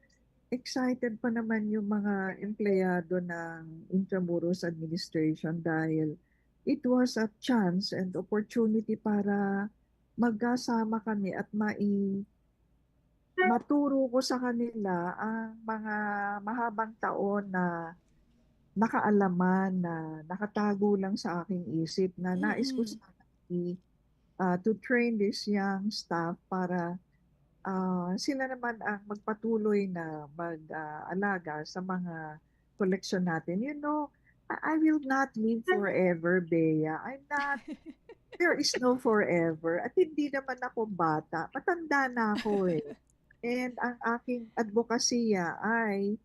excited pa naman yung mga empleyado ng Intramuros Administration dahil it was a chance and opportunity para magkasama kami at maturo ko sa kanila ang mga mahabang taon na nakaalaman na nakatago lang sa aking isip na nais ko Mm. sana to train this young staff para sila naman ang magpatuloy na mag-alaga sa mga koleksyon natin. You know, I will not live forever, Bea. There is no forever. At hindi naman ako bata. Matanda na ako eh. And ang aking advokasya ay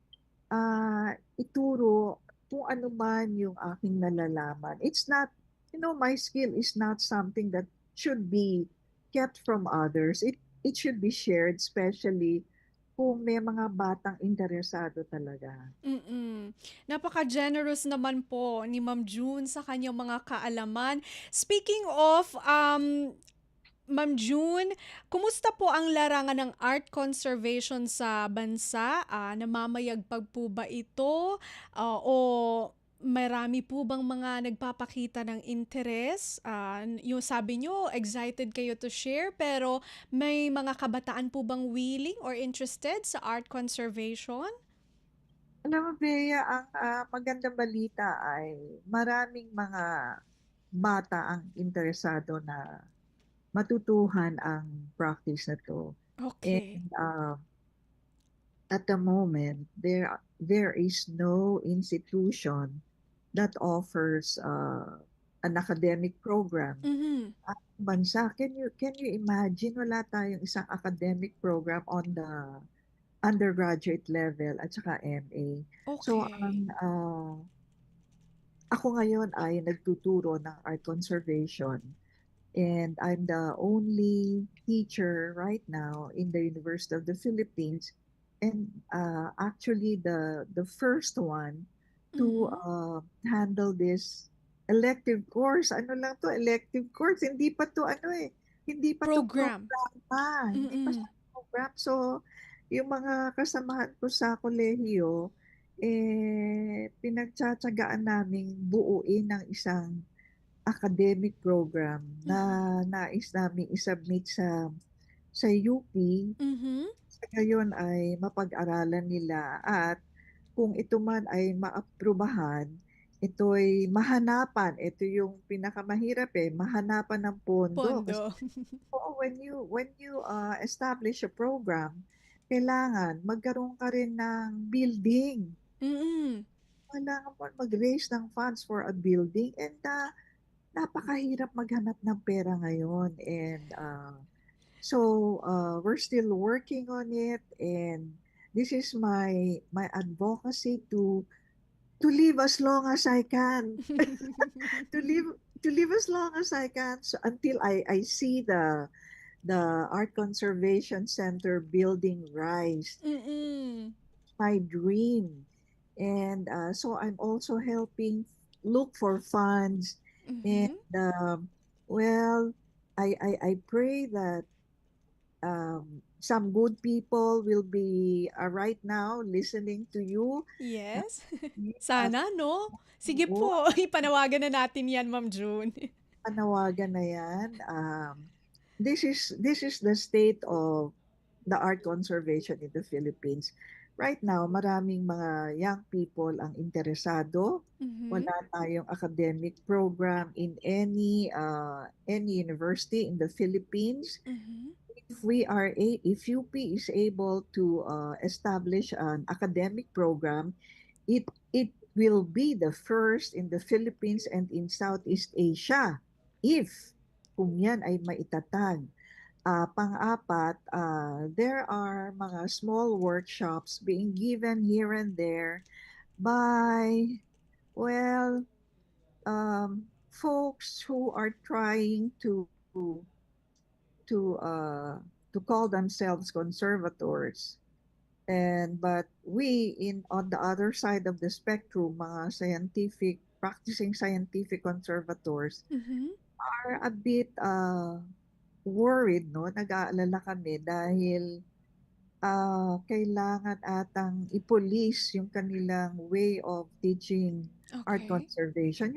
ituro kung ano man yung aking nalalaman. It's not, my skill is not something that should be kept from others. It should be shared, especially kung may mga batang interesado talaga. Napaka-generous naman po ni Ma'am June sa kanyang mga kaalaman. Speaking of, Ma'am June, kumusta po ang larangan ng art conservation sa bansa? Namamayagpag po ba ito? O marami po bang mga nagpapakita ng interes? Yung sabi nyo, excited kayo to share, pero may mga kabataan po bang willing or interested sa art conservation? Alam mo, Bea, ang magandang balita ay maraming mga bata ang interesado na matutuhan ang practice na to. Okay. And at the moment, there is no institution that offers an academic program. Mhm. At bansa, can you imagine wala tayong isang academic program on the undergraduate level at saka MA. So Okay. ako ngayon ay nagtuturo ng art conservation. And I'm the only teacher right now in the University of the Philippines, and actually the first one to Mhm. handle this elective course. Ano lang to, elective course, hindi pa to hindi pa to Program. program pa, hindi pa Mm. siya program. So yung mga kasamahan ko sa kolehiyo, pinagtsatsagaan naming buuin ng isang academic program na Mhm. nais namin isubmit sa UP. Mhm. Sa ngayon ay mapag-aralan nila at kung ito man ay maaprubahan, ito'y mahanapan. Ito yung pinakamahirap mahanapan ng pondo. Kasi Pondo. when you establish a program, kailangan magkaroon ka rin ng building. Mm. Kailangan mo mag-raise ng funds for a building, and napakahirap maghanap ng pera ngayon, and so we're still working on it, and this is my advocacy to live as long as I can. to live to live as long as I can, so until I see the Art Conservation Center building rise. Mm. My dream. And so I'm also helping look for funds. And Mhm. well, I pray that some good people will be right now listening to you. Yes. At Sana, no? Sige oo, po, ipanawagan na natin yan, Ma'am June. panawagan na yan. This is the state of the art conservation in the Philippines. Right now, maraming mga young people ang interesado. Mhm. Wala tayong academic program in any university in the Philippines. Mhm. If UP is able to establish an academic program, it will be the first in the Philippines and in Southeast Asia, if kung yan ay maitatag. Pang-apat, there are mga small workshops being given here and there by, well, folks who are trying to uh, to call themselves conservators. But we in on the other side of the spectrum, mga practicing scientific conservators, Mhm. are a bit worried, no? Nag-aalala kami dahil kailangan atang ipolice yung kanilang way of teaching art Okay. conservation.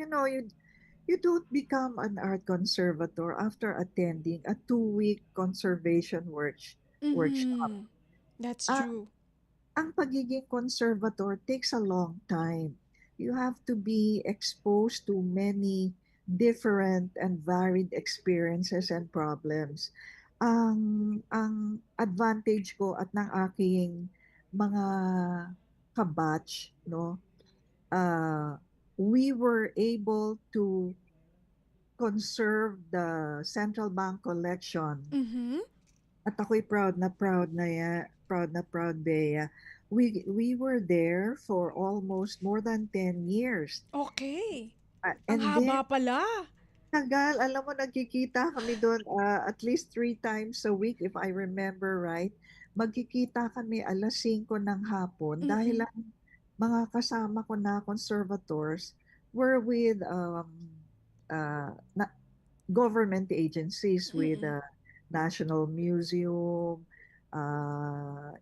You don't become an art conservator after attending a 2-week conservation workshop. Mhm. That's Ah, true. ang pagiging conservator takes a long time. You have to be exposed to many different and varied experiences and problems. Ang advantage ko at ng aking mga kabatch, no, uh, we were able to conserve the central bank collection. Mhm. At ako'y proud na proud, Bea. We were there for almost more than 10 years. Okay. Ang And then, haba pala. tagal, alam mo, nagkikita kami doon at least 3 times a week, if I remember right. Magkikita kami 5:00 ng hapon dahil Mhm. ang mga kasama ko na conservators were with government agencies, with Mm. National Museum,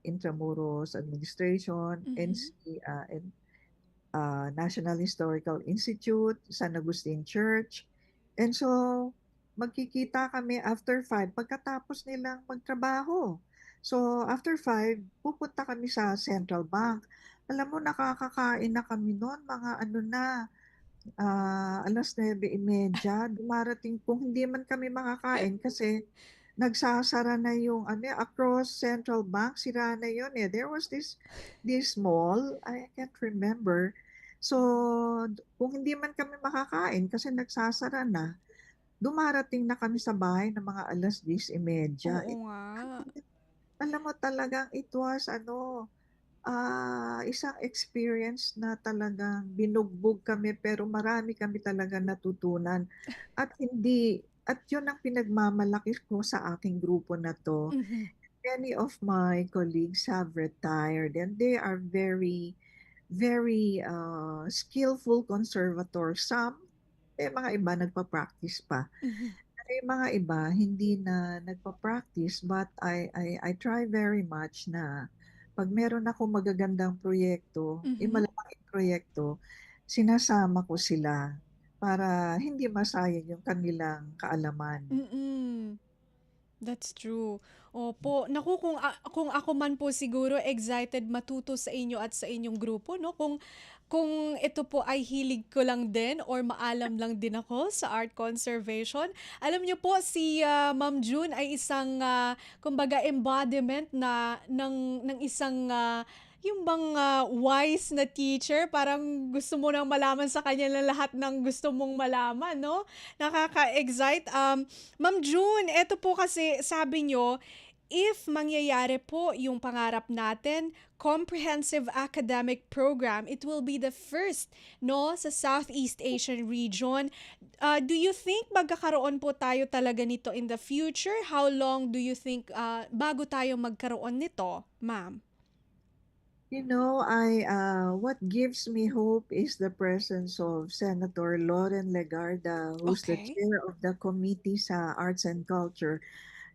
Intramuros Administration, Mhm. NC, and National Historical Institute, San Agustin Church. And so, magkikita kami after 5 pagkatapos nilang magtrabaho. So, after 5, pupunta kami sa Central Bank. Alam mo, nakakakain na kami noon, mga ano na, 9:30. Dumarating, kung hindi man kami makakain kasi nagsasara na yung ano, across Central Bank, sira na yun eh. There was this mall, I can't remember. So, kung hindi man kami makakain kasi nagsasara na, dumarating na kami sa bahay ng mga 10:30. Oo nga. Alam mo, talagang it was isang experience na talagang binugbog kami, pero marami kami talaga natutunan. At yun ang pinagmamalaki ko sa aking grupo na 'to. Mhm. Many of my colleagues have retired and they are very, very skillful conservators. Some, mga iba nagpa-practice pa. Mhm. Pero yung mga iba hindi na nagpa-practice, but I try very much na 'pag meron akong magagandang proyekto, yung Mhm. malalaking proyekto, sinasama ko sila para hindi masayang yung kanilang kaalaman. Mm. That's true. Opo. Naku, kung ako man po siguro excited matuto sa inyo at sa inyong grupo, no? Kung ito po ay hilig ko lang din or maalam lang din ako sa art conservation. Alam niyo po, si Ma'am June ay isang, kumbaga, embodiment ng isang, yung bang wise na teacher, parang gusto mo nang malaman sa kanya na lahat ng gusto mong malaman, no? Nakaka-excite. Ma'am June, eto po kasi sabi nyo, if mangyayari po yung pangarap natin, comprehensive academic program, it will be the first, no, sa Southeast Asian region. Do you think magkakaroon po tayo talaga nito in the future? How long do you think bago tayo magkaroon nito, ma'am? What gives me hope is the presence of Senator Loren Legarda, who's the Okay. chair of the Committee sa Arts and Culture.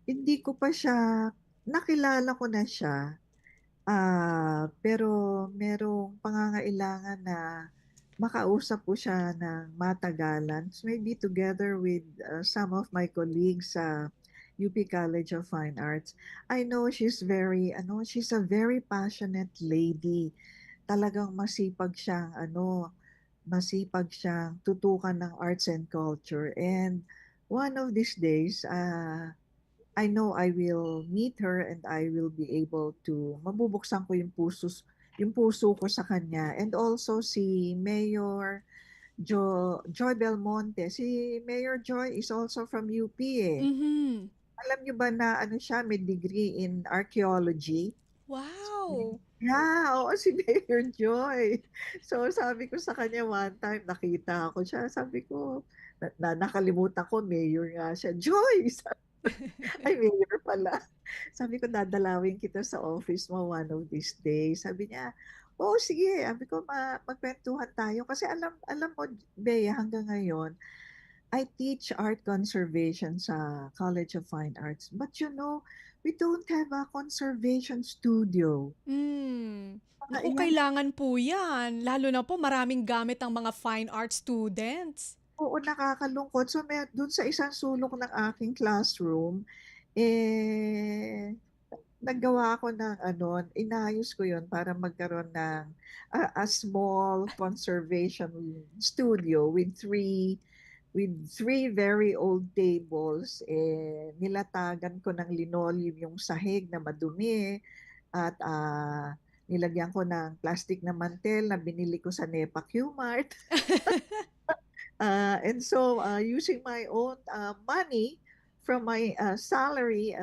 Hindi ko pa siya, nakilala ko na siya, pero merong pangangailangan na makausap po siya ng matagalan. So maybe together with some of my colleagues sa UP College of Fine Arts. I know she's a very passionate lady. Talagang masipag siyang tutukan ng arts and culture. And one of these days, I know I will meet her and I will be able to mabubuksan ko yung puso ko sa kanya. And also si Mayor Joy Belmonte. Si Mayor Joy is also from UP eh. Mhm. Alam niyo ba na ano siya, may degree in archaeology? Wow. Yeah, oo, si Mayor Joy. So sabi ko sa kanya one time, nakita ko siya, sabi ko, nakalimutan ko, mayor nga siya. Joy! Ay, mayor pala. Sabi ko, dadalawin kita sa office mo one of these days. Sabi niya, oo, sige. Sabi ko, magkwentuhan tayo. Kasi alam mo, Bea, hanggang ngayon, I teach art conservation sa College of Fine Arts. But we don't have a conservation studio. Mga Naku, iyan, kailangan po yan. Lalo na po maraming gamit ang mga fine art students. oo, nakakalungkot. So, dun sa isang sulok ng aking classroom, eh, naggawa ako ng ano, inayos ko yun para magkaroon ng a small conservation studio with three very old tables. Nilatagan ko ng linoleum yung sahig na madumi at nilagyan ko ng plastic na mantel na binili ko sa NEPA Qmart. And so, using my own money from my salary,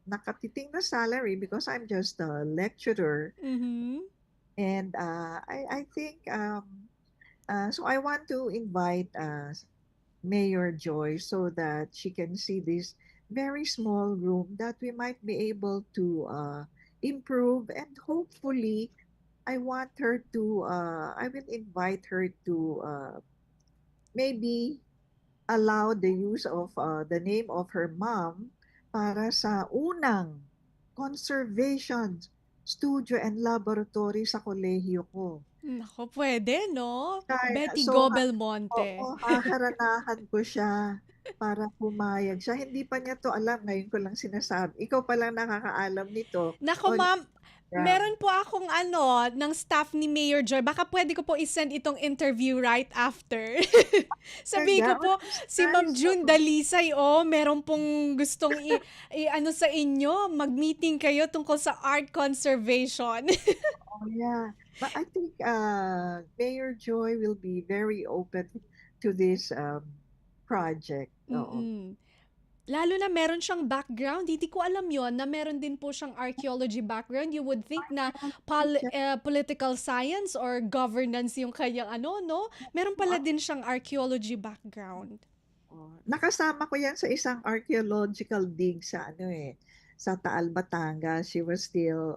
nakatiting na salary because I'm just a lecturer. Mhm. And I think, so I want to invite Mayor Joy so that she can see this very small room that we might be able to improve, and hopefully I want her to, I will invite her to maybe allow the use of the name of her mom para sa unang conservation studio and laboratory sa kolehiyo ko. Naku, pwede 'no? Kaya, Betty so, Go Belmonte. oo, haharanahan ko siya para pumayag siya. Hindi pa niya to alam, ngayon ko lang sinasabi. Ikaw pa lang nakakaalam nito. Naku, On ma'am, Instagram. meron po akong ano, ng staff ni Mayor Joy. Baka pwede ko po i-send itong interview right after. Sabihin ko po, si Ma'am June Dalisay, meron pong gustong ano sa inyo, mag-meeting kayo tungkol sa art conservation. Oh, yeah. But I think Mayor Joy will be very open to this project. Oo. Mm. Lalo na meron siyang background. Hindi ko alam yon na meron din po siyang archaeology background. You would think na political science or governance yung kanyang ano, no? Meron pala din siyang archaeology background. Oh, nakasama ko yan sa isang archaeological dig sa sa Taal, Batangas. She was still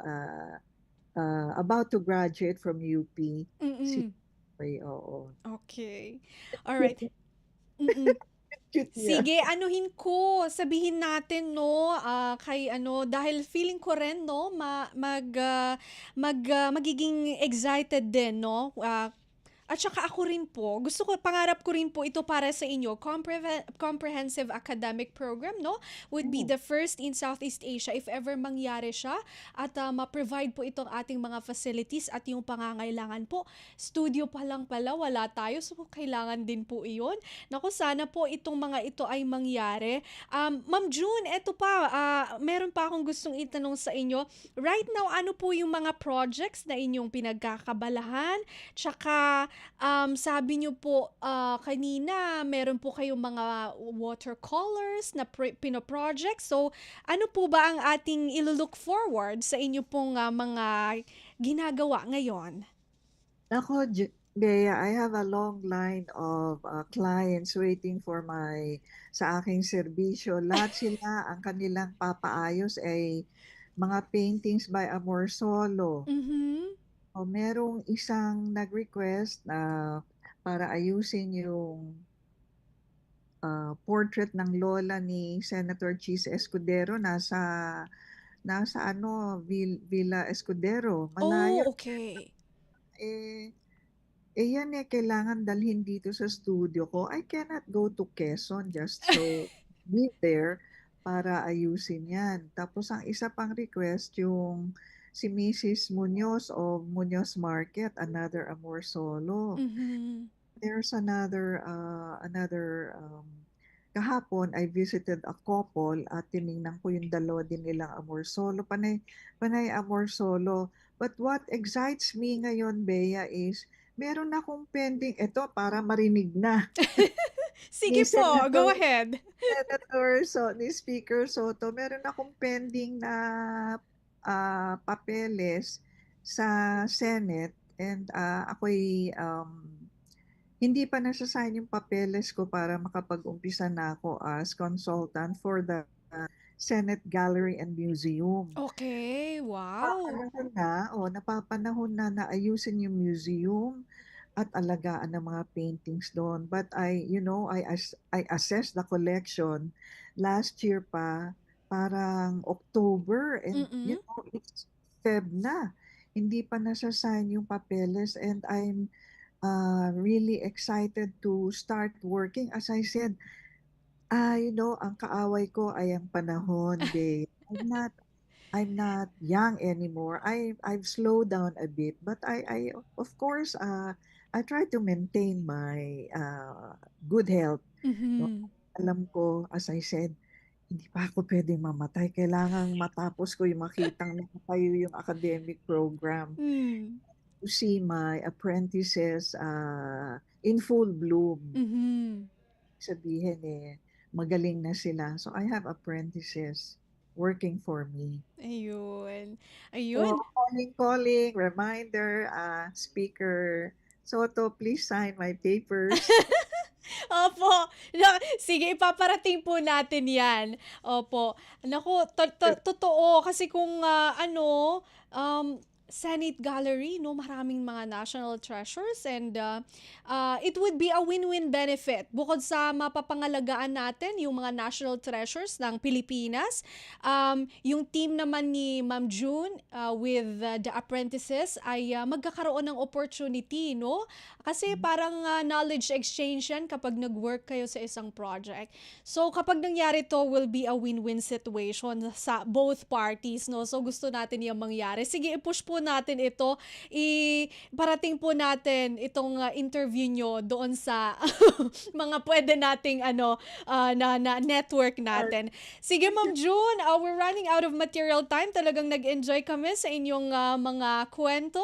about to graduate from UP. Mm-mm. Oo. Okay. All right. Mm-mm. Cute niya. Sige, anuhin ko, sabihin natin no, kay ano, dahil feeling ko rin no, magiging excited din no. At saka ako rin po, pangarap ko rin po ito para sa inyo. Comprehensive academic program, no? Would be the first in Southeast Asia if ever mangyari siya. At ma-provide po itong ating mga facilities at yung pangangailangan po. Studio pa lang pala, wala tayo. So, kailangan din po iyon. Naku, sana po itong mga ito ay mangyari. Ma'am June, eto pa, meron pa akong gustong itanong sa inyo. Right now, ano po yung mga projects na inyong pinagkakabalahan? Tsaka, sabi niyo po kanina, meron po kayong mga watercolors na pino-project. So, ano po ba ang ating ilo-look forward sa inyo pong mga ginagawa ngayon? Ako, Bea, I have a long line of clients waiting for sa aking serbisyo. Lahat sila, ang kanilang papaayos ay mga paintings by Amor Solo. Mhm. O merong isang nag-request na para ayusin yung portrait ng lola ni Senator Chis Escudero nasa Villa Escudero, malayo. Oh, okay. Yan kailangan dalhin dito sa studio ko. I cannot go to Quezon just to be there para ayusin yan. Tapos ang isa pang request, yung si Mrs. Munoz of Munoz Market, another Amor Solo. Mhm. There's another kahapon I visited a couple at tiningnan ko yung dalawa din nilang Amor Solo, panay Amor Solo. But what excites me ngayon, Bea, is meron akong pending, ito para marinig na. Sige Ni po, go Senator- ahead. Ni Speaker Soto, meron akong pending na papeles sa Senate, and ako'y hindi pa nasasign yung papeles ko para makapag-umpisa na ako as consultant for the Senate Gallery and Museum. Okay, wow. Napapanahon na ayusin yung museum at alagaan ng mga paintings doon. But I assessed the collection last year pa, parang October, and Mm-mm. it's Feb na. Hindi pa nasasign yung papeles, and I'm really excited to start working. As I said, ang kaaway ko ay ang panahon, babe. I'm not young anymore. I've slowed down a bit, but I of course I try to maintain my good health. No? Mhm. Alam ko, as I said, hindi pa ako pwedeng mamatay. Kailangang matapos ko yung makitang nakatayo yung academic program Hmm. to see my apprentices in full bloom. Mhm. Sabihin magaling na sila. So I have apprentices working for me. Ayun. So, Ayun. calling, reminder, Speaker Soto, please sign my papers. Opo. Sige, ipaparating po natin 'yan. Opo. Naku, totoo kasi kung, Senate Gallery 'no, maraming mga national treasures and, it would be a win-win benefit. Bukod sa mapapangalagaan natin yung mga national treasures ng Pilipinas, yung team naman ni Ma'am June, with, the apprentices ay, magkakaroon ng opportunity 'no, kasi parang knowledge exchange yan kapag nag-work kayo sa isang project. So kapag nangyari to, will be a win-win situation sa both parties, no? So gusto natin yung mangyari. Sige, i-push po natin ito. Parating po natin itong interview nyo doon sa mga pwede nating na network natin. Sige, Ma'am June, we're running out of material time. Talagang nag-enjoy kami sa inyong mga kwento,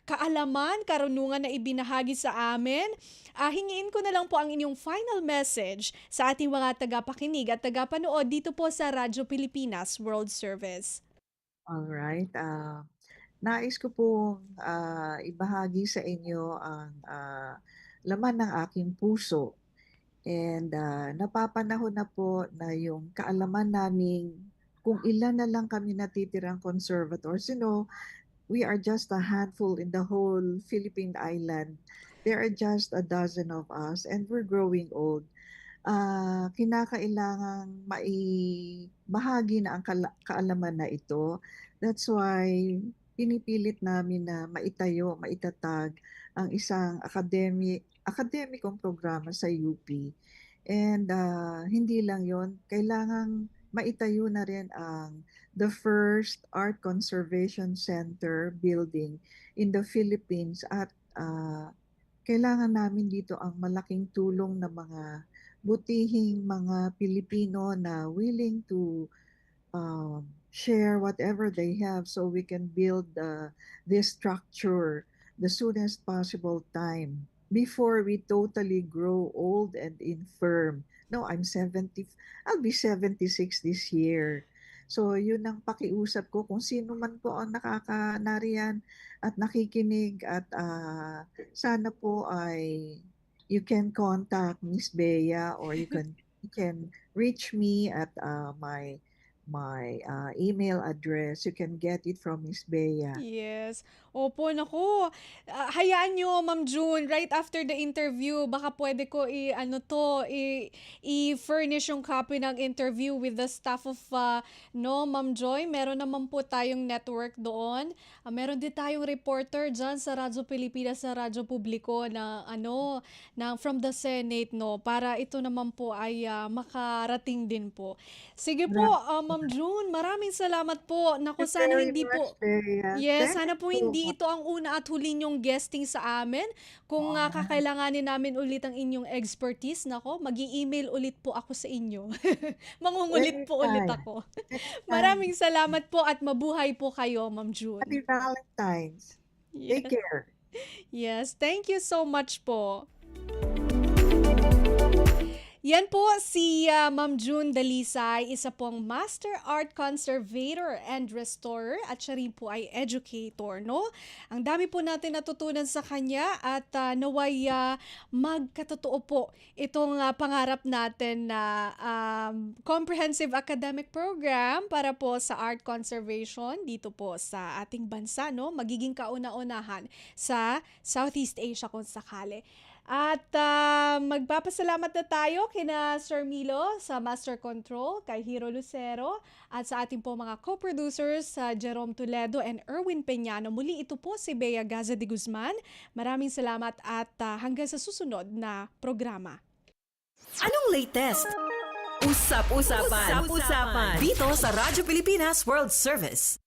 kaalaman, karunungan na ibinahagi sa amin. Hingiin ko na lang po ang inyong final message sa ating mga tagapakinig at tagapanood dito po sa Radyo Pilipinas World Service. All right. Nais ko pong ibahagi sa inyo ang laman ng aking puso. And napapanahon na po na yung kaalaman naming kung ilan na lang kami natitirang conservators. We are just a handful in the whole Philippine island. There are just a dozen of us and we're growing old. Kinakailangang maibahagi na ang kaalaman na ito. That's why pinipilit namin na maitatag ang isang akademikong programa sa UP. And hindi lang yon, kailangang maitayo na rin ang the first Art Conservation Center building in the Philippines at kailangan namin dito ang malaking tulong ng mga butihing mga Pilipino na willing to share whatever they have so we can build this structure the soonest possible time before we totally grow old and infirm. No, I'll be 76 this year. So yun ang pakiusap ko kung sino man po ang nariyan at nakikinig at sana po ay you can contact Miss Bea or you can reach me at my email address. You can get it from Miss Bea. Yes. Opo, naku. Hayaan nyo, Ma'am June, right after the interview, baka pwede ko i-furnish yung copy ng interview with the staff of, Ma'am Joy. Meron naman po tayong network doon. Meron din tayong reporter dyan sa Radyo Pilipinas, sa Radyo Publiko na, from the Senate, no? Para ito naman po ay makarating din po. Sige po, Ma'am June, maraming salamat po. Naku, sana Very hindi much, po. Bea. Yes, Thank sana po you. hindi ito ang una at huli niyong guesting sa amin. Kung kakailanganin namin ulit ang inyong expertise, nako, mag-i-email ulit po ako sa inyo. Mangungulit po ulit Anytime. ako. Maraming salamat po at mabuhay po kayo, Ma'am June. Happy Valentine's. Yes. Take care. Yes, thank you so much po. Yan po si Ma'am June Dalisay, isa pong Master Art Conservator and Restorer at siya rin po ay educator, no? Ang dami po natin natutunan sa kanya at naway magkatotoo po itong pangarap natin na comprehensive academic program para po sa art conservation dito po sa ating bansa, no? Magiging kauna-unahan sa Southeast Asia kung sakali. At magpapasalamat na tayo kina Sir Milo sa Master Control, kay Hiro Lucero, at sa ating po mga co-producers sa Jerome Toledo and Erwin Peñano. Muli ito po si Bea Gaza de Guzman. Maraming salamat at hanggang sa susunod na programa. Anong latest? Usap-usapan. Usap-usapan. Dito sa Radyo Pilipinas World Service.